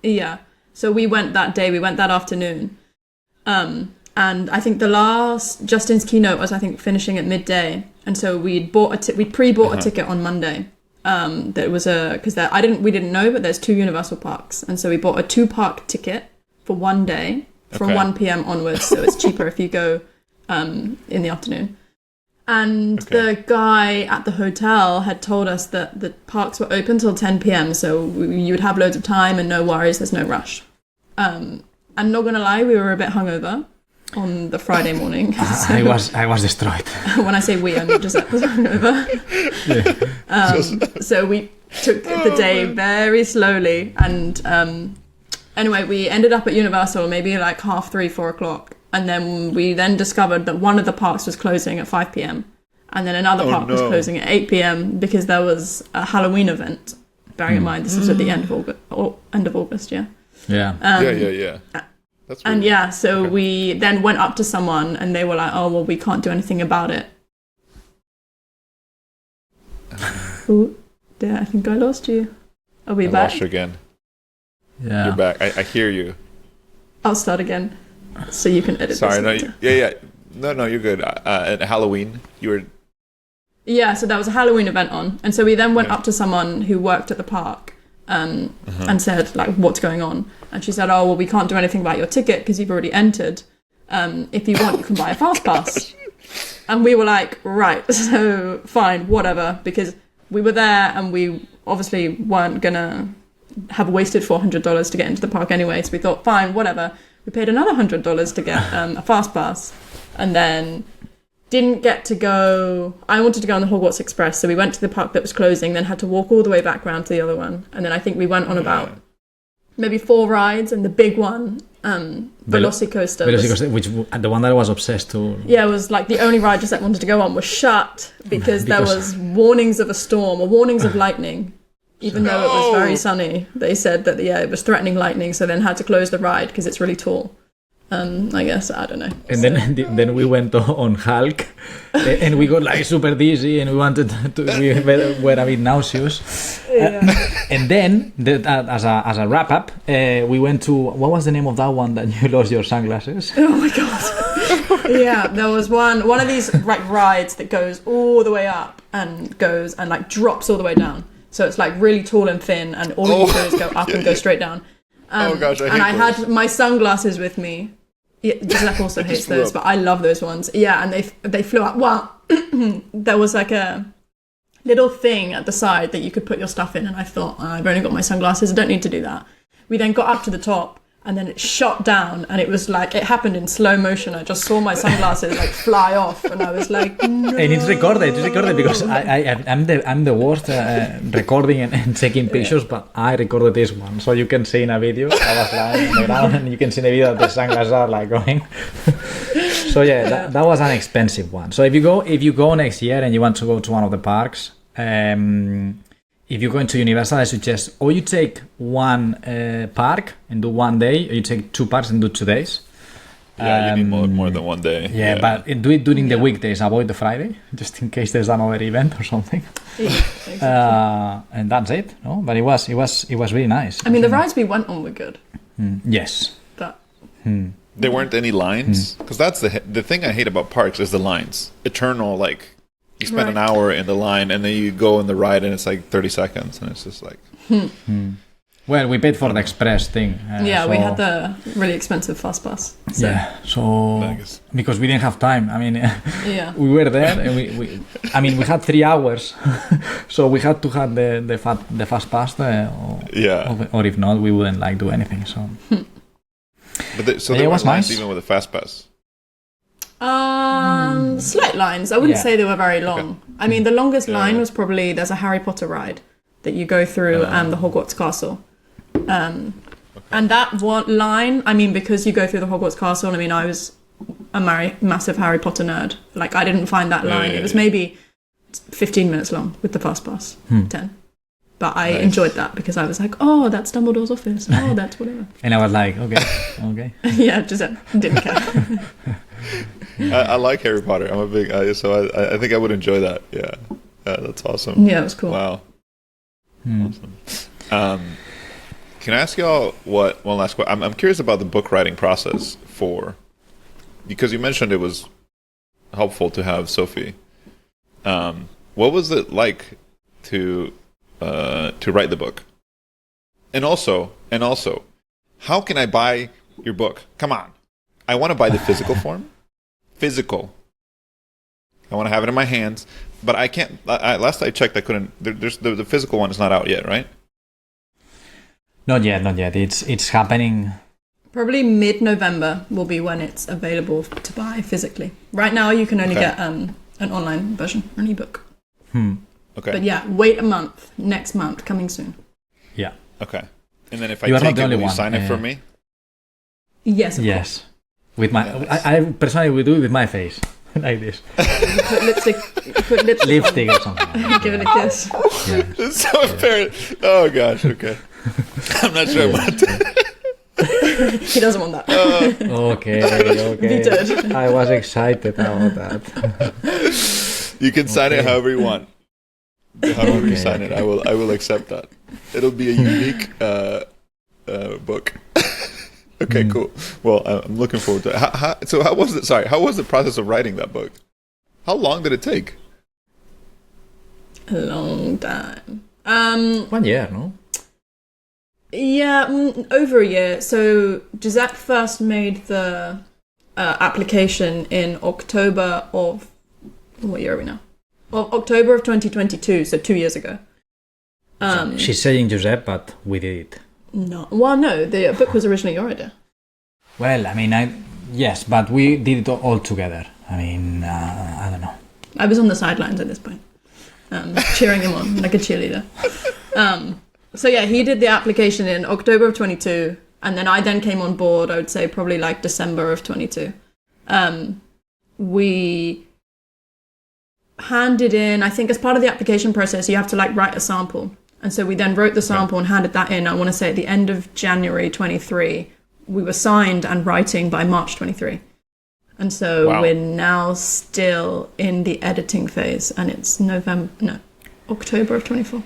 S2: Yeah. So we went that day. We went that afternoon. And I think the last Justin's keynote was, I think, finishing at midday. And so we'd pre-bought a ticket on Monday. That was we didn't know, but there's 2 Universal parks, and so we bought a 2-park ticket for one day from 1 p.m. onwards. So it's cheaper if you go in the afternoon. And the guy at the hotel had told us that the parks were open till 10 p.m. So you would have loads of time and no worries. There's no rush. I'm not gonna lie, we were a bit hungover on the Friday morning. So,
S3: I was destroyed.
S2: When I say we, I mean Josep was hungover. So we took the day very slowly, and anyway, we ended up at Universal maybe like 3:30, 4 o'clock, and then we discovered that one of the parks was closing at 5 p.m. and then another park was closing at 8 p.m. because there was a Halloween event. Bearing in mind this was at the end of August. Yeah.
S3: Yeah.
S1: Yeah. That's
S2: And
S1: weird.
S2: so
S1: Okay.
S2: we then went up to someone and they were like, oh, well, we can't do anything about it. Ooh, yeah, I think I lost you. Are we
S1: I
S2: back?
S1: lost you again.
S3: Yeah.
S1: You're back. I hear you.
S2: I'll start again so you can edit
S1: Sorry.
S2: this
S1: No.
S2: later.
S1: Yeah. No. You're good. At Halloween, you were.
S2: Yeah, so there was a Halloween event on. And so we then went
S1: Yeah.
S2: up to someone who worked at the park and said, like, what's going on? And she said, oh, well, we can't do anything about your ticket because you've already entered. If you want, you can buy a fast pass. And we were like, right, so fine, whatever, because we were there and we obviously weren't going to have wasted $400 to get into the park anyway. So we thought, fine, whatever. We paid another $100 to get a fast pass. And then didn't get to go. I wanted to go on the Hogwarts Express, so we went to the park that was closing, then had to walk all the way back round to the other one. And then I think we went on about maybe 4 rides, and the big one, Velocicoaster.
S3: Velocicoaster, which the one that I was obsessed to.
S2: Yeah, it was like the only ride Josep wanted to go on was shut because there
S3: Because-
S2: was warnings of a storm or warnings of lightning. Even though it was very sunny, they said that it was threatening lightning, so then had to close the ride because it's really tall. I guess, I don't know.
S3: And then we went on Hulk, and we got like super dizzy, and we wanted to. We were a bit nauseous. And then, as a wrap up, we went to, what was the name of that one that you lost your sunglasses?
S2: Oh my god. Yeah, there was one of these like rides that goes all the way up and goes and like drops all the way down. So it's like really tall and thin, and all you do is go up and go straight down.
S1: Oh gosh, I hate
S2: And I
S1: those.
S2: had my sunglasses with me. Yeah, Giuseppe also hates
S1: flew
S2: those,
S1: up.
S2: but I love those ones. Yeah, and they flew up. Well, there was like a little thing at the side that you could put your stuff in, and I thought, I've only got my sunglasses, I don't need to do that. We then got up to the top, and then it shot down, and it was like, it happened in slow motion. I just saw my sunglasses like fly off, and I was like, no.
S3: And it's recorded because I'm the worst recording and taking pictures, but I recorded this one, so you can see in a video. I was lying on the ground, and you can see in the video that the sunglasses are like going. So yeah, that was an expensive one. So if you go next year and you want to go to one of the parks, if you're going to Universal, I suggest or you take one park and do one day, or you take 2 parks and do 2 days.
S1: Yeah, you need more than one day.
S3: Yeah, but do it during the weekdays. Avoid the Friday, just in case there's another event or something.
S2: Yeah, exactly.
S3: And that's it. No, but it was really nice.
S2: I mean, the rides we went on were good,
S3: Yes.
S2: but
S1: There weren't any lines because that's the thing I hate about parks is the lines. Eternal, like you spend an
S2: Right.
S1: hour in the line and then you go in the ride and it's like 30 seconds and it's just like
S3: Well, we paid for the express thing.
S2: yeah, we
S3: so-
S2: had the really expensive fast pass. So,
S3: Yeah, so
S1: I guess.
S3: because we didn't have time. I mean,
S2: yeah.
S3: we were there, and we had 3 hours, so we had to have the fast pass, or if not, we wouldn't like do anything. So
S1: But so
S3: Yeah,
S1: there
S3: it
S1: was
S3: was
S1: lines
S3: nice.
S1: even with a fast pass.
S2: Slight lines. I wouldn't
S3: Yeah.
S2: say they were very long. I mean, the longest line was probably there's a Harry Potter ride that you go through the Hogwarts Castle. And that one line, I mean, because you go through the Hogwarts Castle, I mean, I was a massive Harry Potter nerd. Like, I didn't find that line. It was maybe 15 minutes long with the fast pass, 10. But I enjoyed that because I was like, oh, that's Dumbledore's office. Oh, that's whatever.
S3: and I was like, okay.
S2: Yeah, just didn't care.
S1: I like Harry Potter. I'm a big so I think I would enjoy that. Yeah, that's awesome.
S2: Yeah, it was cool.
S1: Wow, awesome. Can I ask y'all one last question? I'm curious about the book writing process because you mentioned it was helpful to have Sophie. What was it like to write the book? And also, how can I buy your book? Come on, I want to buy the physical form. Physical. I want to have it in my hands, but I can't. Last I checked, I couldn't. There's the physical one is not out yet, right?
S3: Not yet. It's happening.
S2: Probably mid-November will be when it's available to buy physically. Right now, you can only get an online version, an ebook.
S1: Okay.
S2: But yeah, wait a month. Next month, coming soon.
S3: Yeah.
S1: Okay. And then if I
S3: You are
S1: take
S3: not the
S1: it,
S3: only
S1: will you
S3: one.
S1: sign it for me?
S2: Yes, of course.
S3: Yes. With my, I personally will do it with my face, like this,
S2: Put lipstick
S3: lipstick or something.
S2: on. Give it a kiss.
S3: Yeah.
S1: It's so apparent. Oh gosh. Okay. I'm not sure about that.
S2: He doesn't want that.
S3: Okay.
S2: Vetoed.
S3: I was excited about that.
S1: You can sign it however you want. However you
S3: Okay,
S1: sign it, I will accept that. It'll be a unique book. Okay, cool. Well, I'm looking forward to it. How was it? Sorry, how was the process of writing that book? How long did it take?
S2: A long time.
S3: 1 year, no?
S2: Yeah, over a year. So Josep first made the application in October of... What year are we now? Of October of 2022, so 2 years ago.
S3: She's saying Josep, but we did it.
S2: No, well, no, the book was originally your idea.
S3: Well, I mean, yes, but we did it all together. I mean, I don't know.
S2: I was on the sidelines at this point, cheering him on like a cheerleader. So yeah, he did the application in October of 22, and then I then came on board, I would say probably like December of 22. We handed in, I think as part of the application process, you have to like write a sample. And so we then wrote the sample and handed that in. I want to say at the end of January 23, we were signed and writing by March 23. And so we're now still in the editing phase, and it's October of 24.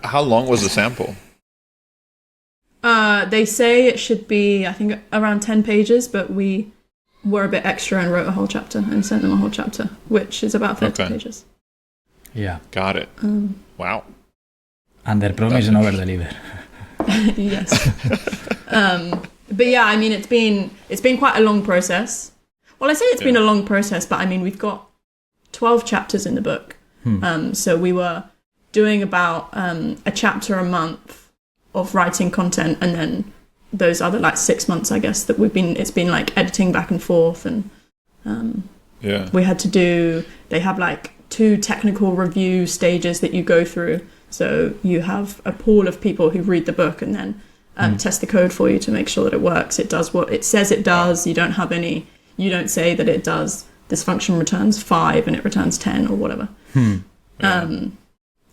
S1: How long was the sample?
S2: They say it should be, I think, around 10 pages, but we were a bit extra and wrote a whole chapter and sent them a whole chapter, which is about 30 pages.
S3: Yeah.
S1: Got it. Wow.
S3: Under promise and over deliver.
S2: Yes. But yeah, I mean, it's been quite a long process. Well, I say it's been a long process, but I mean, we've got 12 chapters in the book. So we were doing about a chapter a month of writing content, and then those other like 6 months, I guess, that it's been like editing back and forth, and we had to do, they have like 2 technical review stages that you go through. So you have a pool of people who read the book and then test the code for you to make sure that it works. It does what it says it does. You don't say that it does, this function returns 5 and it returns 10 or whatever.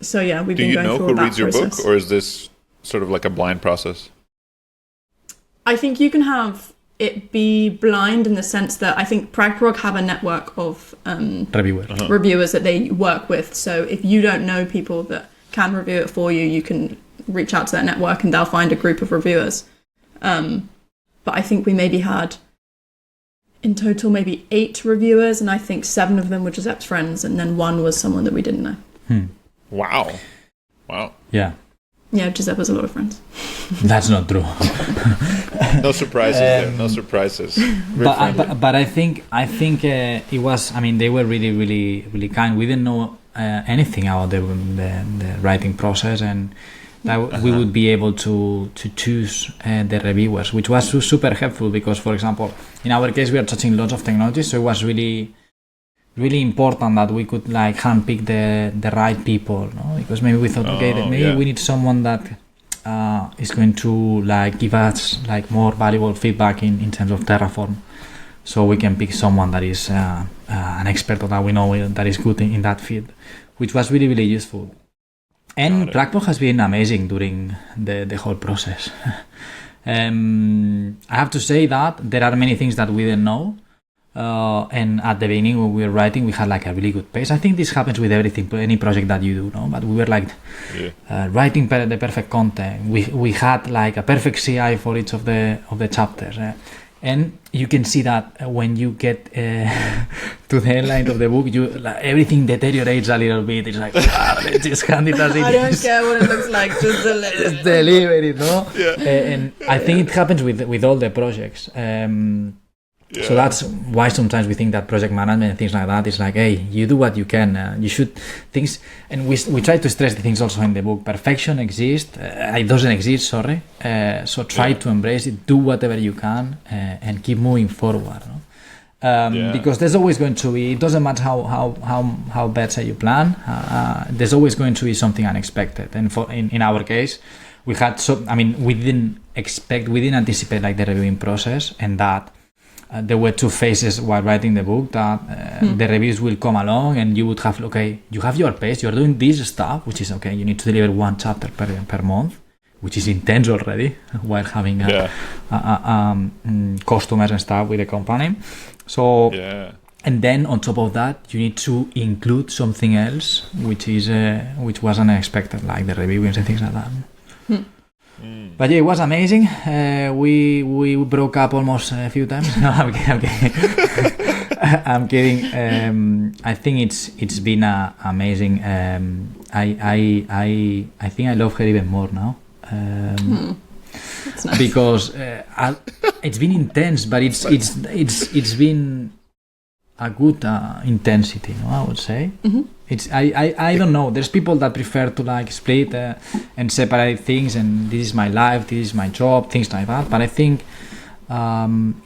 S2: So yeah, we've been going through all that process. Do you know who reads your book,
S1: or is this sort of like a blind process?
S2: I think you can have it be blind in the sense that I think Pragprog have a network of reviewers that they work with. So if you don't know people that can review it for you, you can reach out to that network and they'll find a group of reviewers. But I think we maybe had in total maybe 8 reviewers, and I think 7 of them were Josep's friends, and then 1 was someone that we didn't know.
S1: Wow.
S3: Yeah.
S2: Yeah, Josep has a lot of friends.
S3: That's not true.
S1: No surprises there. No surprises.
S3: But I think it was. I mean, they were really, really, really kind. We didn't know anything about the writing process, and that we would be able to choose the reviewers, which was super helpful because, for example, in our case, we are touching lots of technologies, so it was really, really important that we could like handpick the right people, no? Because maybe we thought, we need someone that is going to like give us like more valuable feedback in terms of Terraform, so we can pick someone that is an expert or that we know that is good in that field, which was really, really useful. And Pragprog has been amazing during the whole process. I have to say that there are many things that we didn't know. And at the beginning when we were writing, we had like a really good pace. I think this happens with everything, any project that you do, no? But we were like writing the perfect content. We had like a perfect CI for each of the chapters. And you can see that when you get to the end line of the book, everything deteriorates a little bit. It's like, let's just hand it as it is.
S2: I don't care what it looks like, just
S3: deliver it, no? And I think it happens with all the projects. So that's why sometimes we think that project management and things like that is like, hey, you do what you can. You should things, and we try to stress the things also in the book. Perfection exists. It doesn't exist. Sorry. So try to embrace it. Do whatever you can and keep moving forward. No? Because there's always going to be. It doesn't matter how bad say you plan. There's always going to be something unexpected. And in our case, we had we didn't anticipate like the reviewing process, and that. There were 2 phases while writing the book that the reviews will come along and you would have, you have your pace, you're doing this stuff, which is okay, you need to deliver 1 chapter per month, which is intense already, while having customers and stuff with the company. So, and then on top of that, you need to include something else, which was unexpected, like the reviewings and things like that. But yeah, it was amazing. We broke up almost a few times. No, I'm kidding. I'm kidding. I think it's been amazing. I think I love her even more now.
S2: That's nice.
S3: Because it's been intense, but it's been a good intensity, no, I would say. It's I don't know, there's people that prefer to like split and separate things, and this is my life, this is my job, things like that, but I think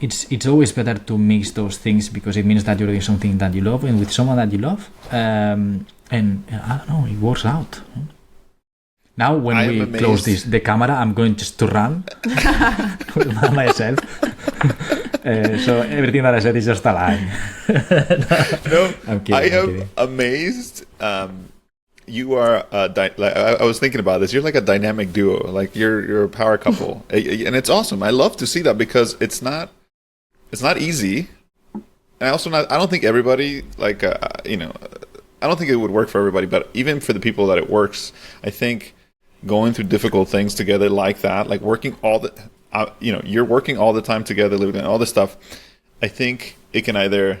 S3: it's always better to mix those things, because it means that you're doing something that you love and with someone that you love, and I don't know, it works out. Now when we close the camera, I'm going just to run with myself. So everything that I said is just a lie.
S1: No,
S3: I'm kidding,
S1: I am amazed. You are I was thinking about this. You're like a dynamic duo. Like you're a power couple, and it's awesome. I love to see that, because it's not easy. And I don't think everybody I don't think it would work for everybody. But even for the people that it works, I think going through difficult things together like that, like working you're working all the time together, living and all this stuff. I think it can either,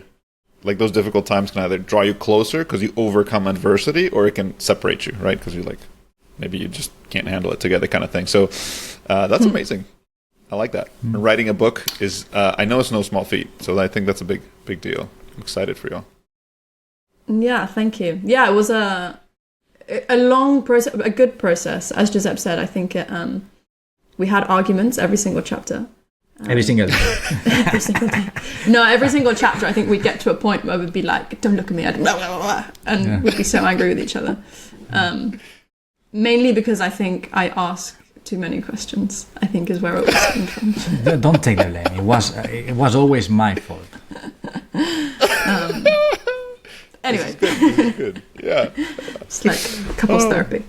S1: like those difficult times can either draw you closer because you overcome adversity, or it can separate you, right? Because you maybe you just can't handle it together, kind of thing. So that's amazing. I like that. And writing a book is, I know it's no small feat. So I think that's a big deal. I'm excited for you.
S2: Yeah, thank you. Yeah, it was a long process, a good process. As Josep said, I think we had arguments every single chapter.
S3: Every single day.
S2: Every single day. No, every single chapter, I think we'd get to a point where we'd be like, don't look at me, blah, blah, blah, and we'd be so angry with each other. Mainly because I think I ask too many questions, I think is where it was coming from.
S3: Don't take the blame. It was always my fault.
S2: Anyway.
S1: This is good. Yeah.
S2: It's like couples therapy.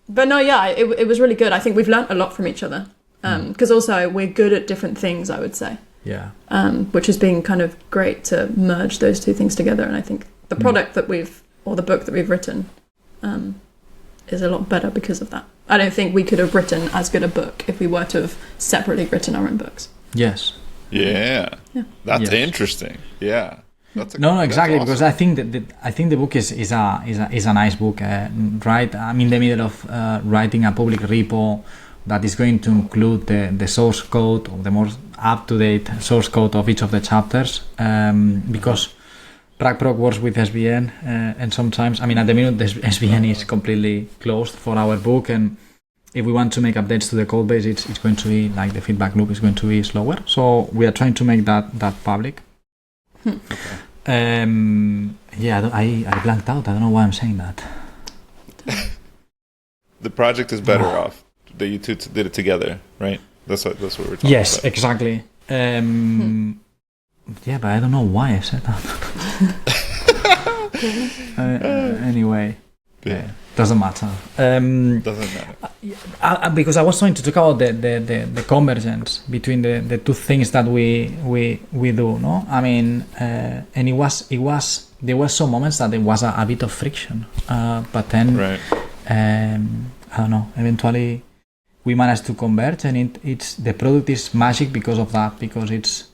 S2: But no, yeah, it was really good. I think we've learnt a lot from each other. Because also we're good at different things, I would say.
S3: Yeah.
S2: Which has been kind of great to merge those two things together. And I think the product that the book that we've written is a lot better because of that. I don't think we could have written as good a book if we were to have separately written our own books.
S3: Yes.
S1: Yeah. That's interesting. Yeah.
S3: No, exactly,
S1: awesome.
S3: because I think the book is a nice book, right? I'm in the middle of writing a public repo that is going to include the source code, or the more up-to-date source code of each of the chapters, because PragProg works with SVN, and sometimes, I mean, at the minute, the SVN is completely closed for our book, and if we want to make updates to the code base, it's going to be, like, the feedback loop is going to be slower. So we are trying to make that public. I blanked out. I don't know why I'm saying that.
S1: The project is better off that you two did it together, right? That's what we're talking about.
S3: Yes, exactly. Yeah, but I don't know why I said that. Anyway, doesn't matter.
S1: Doesn't matter.
S3: Because I was trying to talk about the convergence between the two things that we do, no? I mean, and there were some moments that there was a bit of friction, but then I don't know. Eventually, we managed to converge, and it's the product is magic because of that. Because it's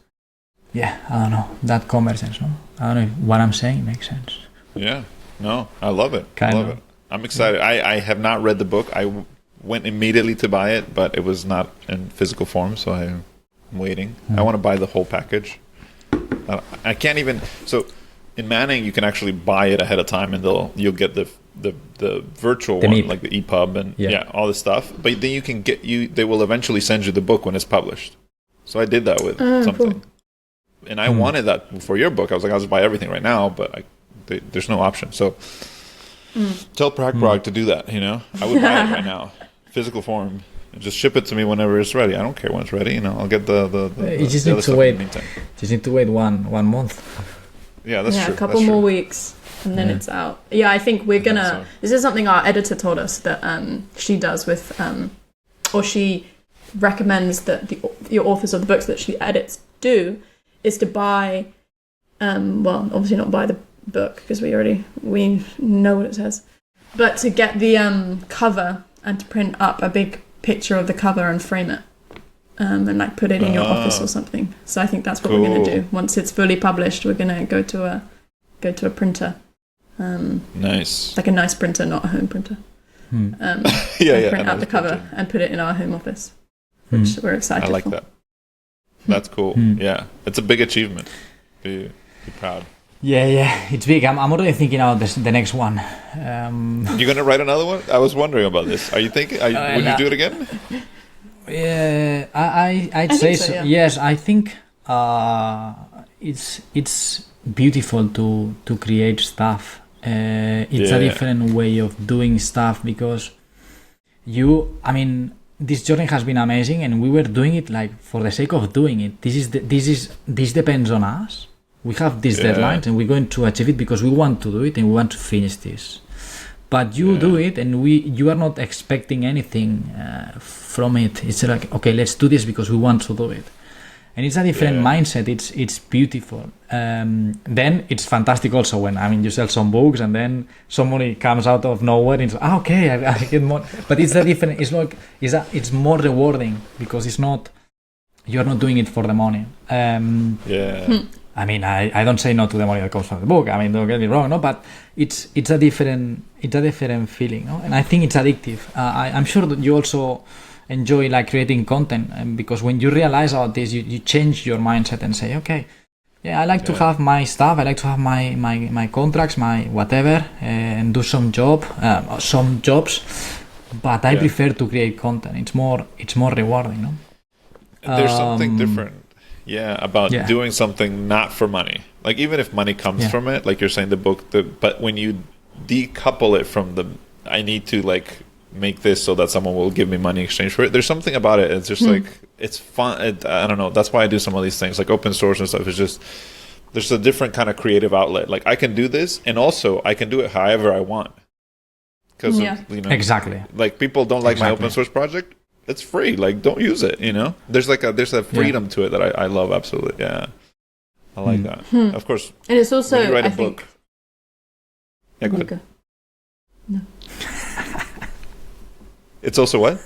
S3: I don't know, that convergence. No, I don't know if what I'm saying makes sense.
S1: Yeah. No, I love it. I love it. I'm excited. I have not read the book. I went immediately to buy it, but it was not in physical form, so I'm waiting. I want to buy the whole package. I can't even. So in Manning, you can actually buy it ahead of time, and you'll get the virtual one, like the EPUB and all this stuff. But then you can they will eventually send you the book when it's published. So I did that with something, cool. And I wanted that for your book. I was like, I'll just buy everything right now, but there's no option. So. Tell PragProg to do that, I would buy it right now, physical form, and just ship it to me whenever it's ready. I don't care when it's ready, I'll get the
S3: you just need to wait. Just need to wait one month.
S1: Yeah, that's true.
S2: A couple more weeks. and then it's out. Yeah, I think we're gonna. This is something our editor told us that she does with, or she recommends that the authors of the books that she edits do, is to buy. Well, obviously not buy the book because we know what it says, but to get the cover and to print up a big picture of the cover and frame it. And like put it in your office or something. So I think that's what we're going to do. Once it's fully published, we're going to go to a printer.
S1: Nice.
S2: Like a nice printer, not a home printer.
S1: Print
S2: out the cover and put it in our home office, which we're excited for.
S1: I like that. That's cool. Yeah, it's a big achievement. Be proud.
S3: Yeah, it's big. I'm already thinking about the next one.
S1: You're going to write another one? I was wondering about this. Are you thinking? Would you do it again?
S3: Yeah, I'd say so.
S2: Yeah.
S3: Yes, I think it's beautiful to create stuff. It's a different way of doing stuff because this journey has been amazing, and we were doing it like for the sake of doing it. This depends on us. We have these deadlines, and we're going to achieve it because we want to do it and we want to finish this. But you do it, and you are not expecting anything from it. It's like, okay, let's do this because we want to do it, and it's a different mindset. It's beautiful. Then it's fantastic also when you sell some books and then somebody comes out of nowhere and it's okay, I get more. But it's a different. It's more rewarding because it's not. You're not doing it for the money. I don't say no to the money that comes from the book. Don't get me wrong, no. But it's a different feeling, no? And I think it's addictive. I'm sure that you also enjoy like creating content, because when you realize about this, you change your mindset and say, okay, I like to have my stuff. I like to have my contracts, my whatever, and do some jobs. But I prefer to create content. It's more rewarding, no?
S1: There's something different. About doing something not for money. Like even if money comes from it, like you're saying, the book. But when you decouple it from I need to like make this so that someone will give me money in exchange for it. There's something about it. It's just like it's fun. I don't know. That's why I do some of these things, like open source and stuff. It's just there's a different kind of creative outlet. Like I can do this, and also I can do it however I want. Because
S3: exactly.
S1: Like people don't like my open source project. It's free. Like, don't use it. There's a freedom to it that I love. Absolutely. Yeah, I like that. Of course.
S2: And it's also
S1: when you write a book. Yeah, go ahead.
S2: No.
S1: It's also what?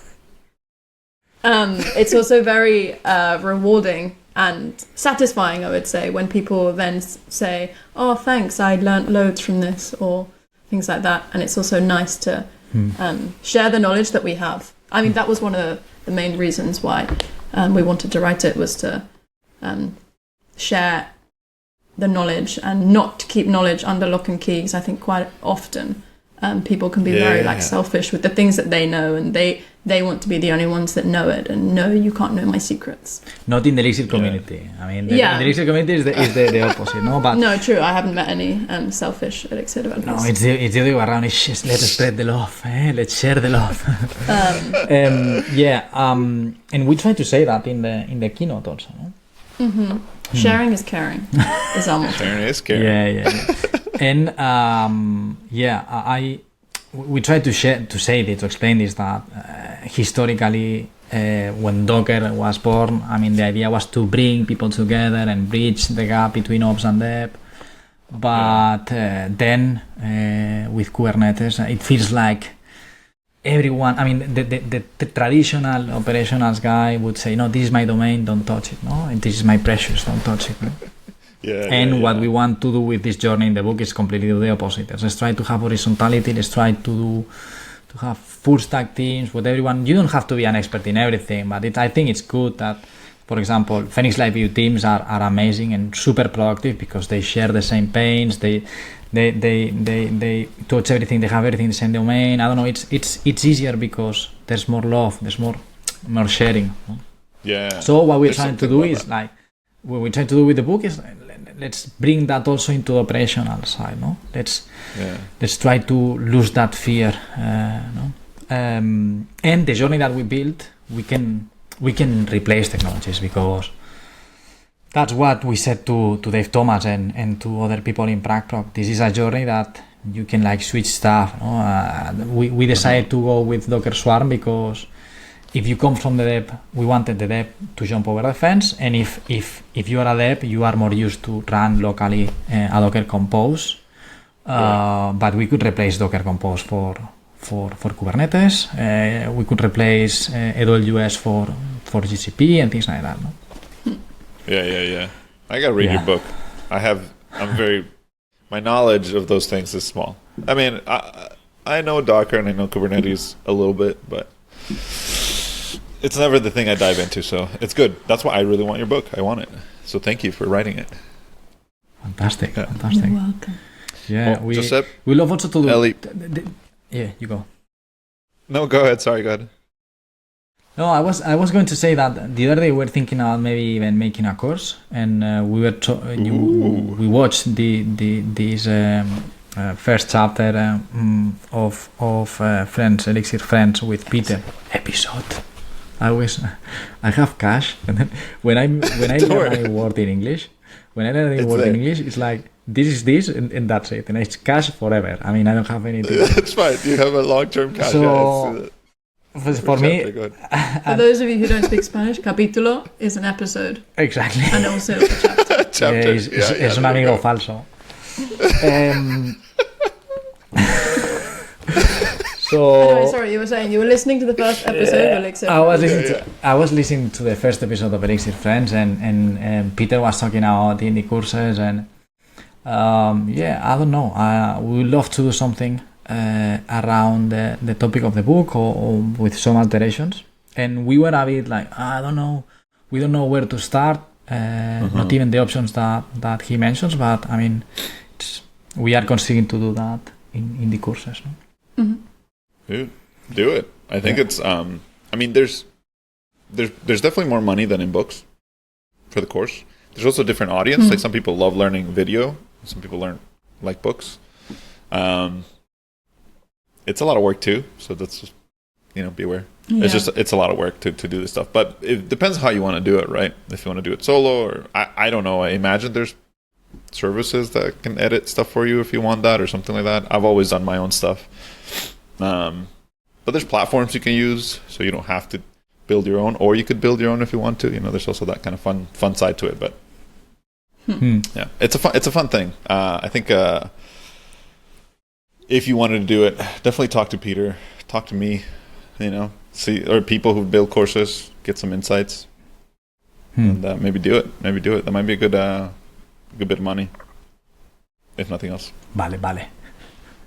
S2: It's also very rewarding and satisfying, I would say, when people then say, "Oh, thanks, I learnt loads from this," or things like that. And it's also nice to share the knowledge that we have. That was one of the main reasons why we wanted to write it, was to share the knowledge and not keep knowledge under lock and key. Because I think quite often people can be very selfish with the things that they know, and they want to be the only ones that know it. And no, you can't know my secrets.
S3: Not in the Elixir community. The Elixir community is the opposite. No, but
S2: no, true. I haven't met any selfish Elixir developers.
S3: No, it's the other way around. It's just let's spread the love. Let's share the love. And we try to say that in the keynote also. No?
S2: Sharing is caring. Is our motto.
S1: Sharing is caring.
S3: And we try to explain this, that historically when Docker was born, the idea was to bring people together and bridge the gap between ops and dev. But then with Kubernetes, it feels like everyone, the traditional operations guy would say, no, this is my domain, don't touch it, no, and this is my precious, don't touch it, no? What we want to do with this journey in the book is completely the opposite. Let's try to have horizontality. Let's try to have full stack teams with everyone. You don't have to be an expert in everything, but I think it's good that, for example, Phoenix Live View teams are amazing and super productive because they share the same pains. They touch everything. They have everything in the same domain. I don't know. It's easier because there's more love. There's more sharing.
S1: Yeah.
S3: So what we're trying to do is like what we're trying to do with the book is let's bring that also into the operational side. No, let's try to lose that fear. And the journey that we built, we can replace technologies because that's what we said to Dave Thomas and to other people in PragProg. This is a journey that you can like switch stuff. We decided to go with Docker Swarm because if you come from the dev, we wanted the dev to jump over the fence, and if you are a dev, you are more used to run locally a Docker Compose. But we could replace Docker Compose for Kubernetes. We could replace AWS for GCP and things like that. No?
S1: Yeah. I gotta read your book. My knowledge of those things is small. I mean, I know Docker and I know Kubernetes a little bit, but it's never the thing I dive into, so it's good. That's why I really want your book. I want it. So thank you for writing it.
S3: Fantastic.
S2: You're welcome.
S3: Yeah,
S1: well, Josep,
S3: we love also to do...
S1: Ellie.
S3: Yeah, you go.
S1: No, go ahead. Sorry, go ahead.
S3: No, I was going to say that the other day we were thinking about maybe even making a course, and we watched this first chapter of Friends, Elixir Friends with Peter episode. I have cash, and then when I learn a word in English, it's like this and that's it, and it's cash forever. I mean, I don't have anything.
S1: That's fine. You have a long-term cash.
S3: So for me,
S2: for those of you who don't speak Spanish, capítulo is an episode.
S3: Exactly.
S2: And also a chapter.
S1: Chapter.
S3: Es un amigo falso. So
S2: anyway, sorry, you were saying you were listening to the first episode of Elixir.
S3: I was listening to the first episode of Elixir Friends, and Peter was talking about the indie courses, and I don't know. We would love to do something around the topic of the book or with some alterations. And we were a bit like, I don't know. We don't know where to start. Not even the options that he mentions, but I mean, we are considering to do that in the courses. No?
S2: Mm-hmm.
S1: Dude, do it. I think it's. I mean, there's definitely more money than in books for the course. There's also a different audience. Like some people love learning video. Some people like books. It's a lot of work too. So that's just, be aware. Yeah. It's a lot of work to do this stuff. But it depends how you want to do it, right? If you want to do it solo, or I don't know. I imagine there's services that can edit stuff for you if you want that or something like that. I've always done my own stuff. But there's platforms you can use, so you don't have to build your own, or you could build your own if you want to. There's also that kind of fun side to it. But yeah, it's a fun thing. I think if you wanted to do it, definitely talk to Peter, talk to me, see, or people who build courses, get some insights, and maybe do it. That might be a good bit of money, if nothing else.
S3: Vale.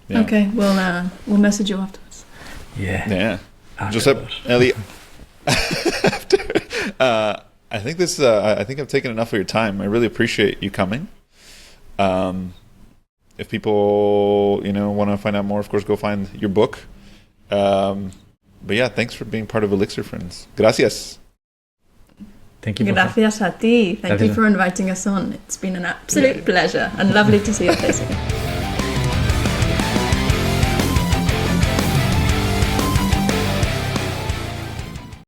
S2: Yeah. Okay, we'll message you afterwards.
S1: Yeah. Josep, Ellie. I think I think I've taken enough of your time. I really appreciate you coming. If people, want to find out more, of course, go find your book. But yeah, thanks for being part of Elixir Friends. Gracias.
S3: Thank you.
S2: Gracias a ti. Thank you for inviting us on. It's been an absolute pleasure and lovely to see your face again.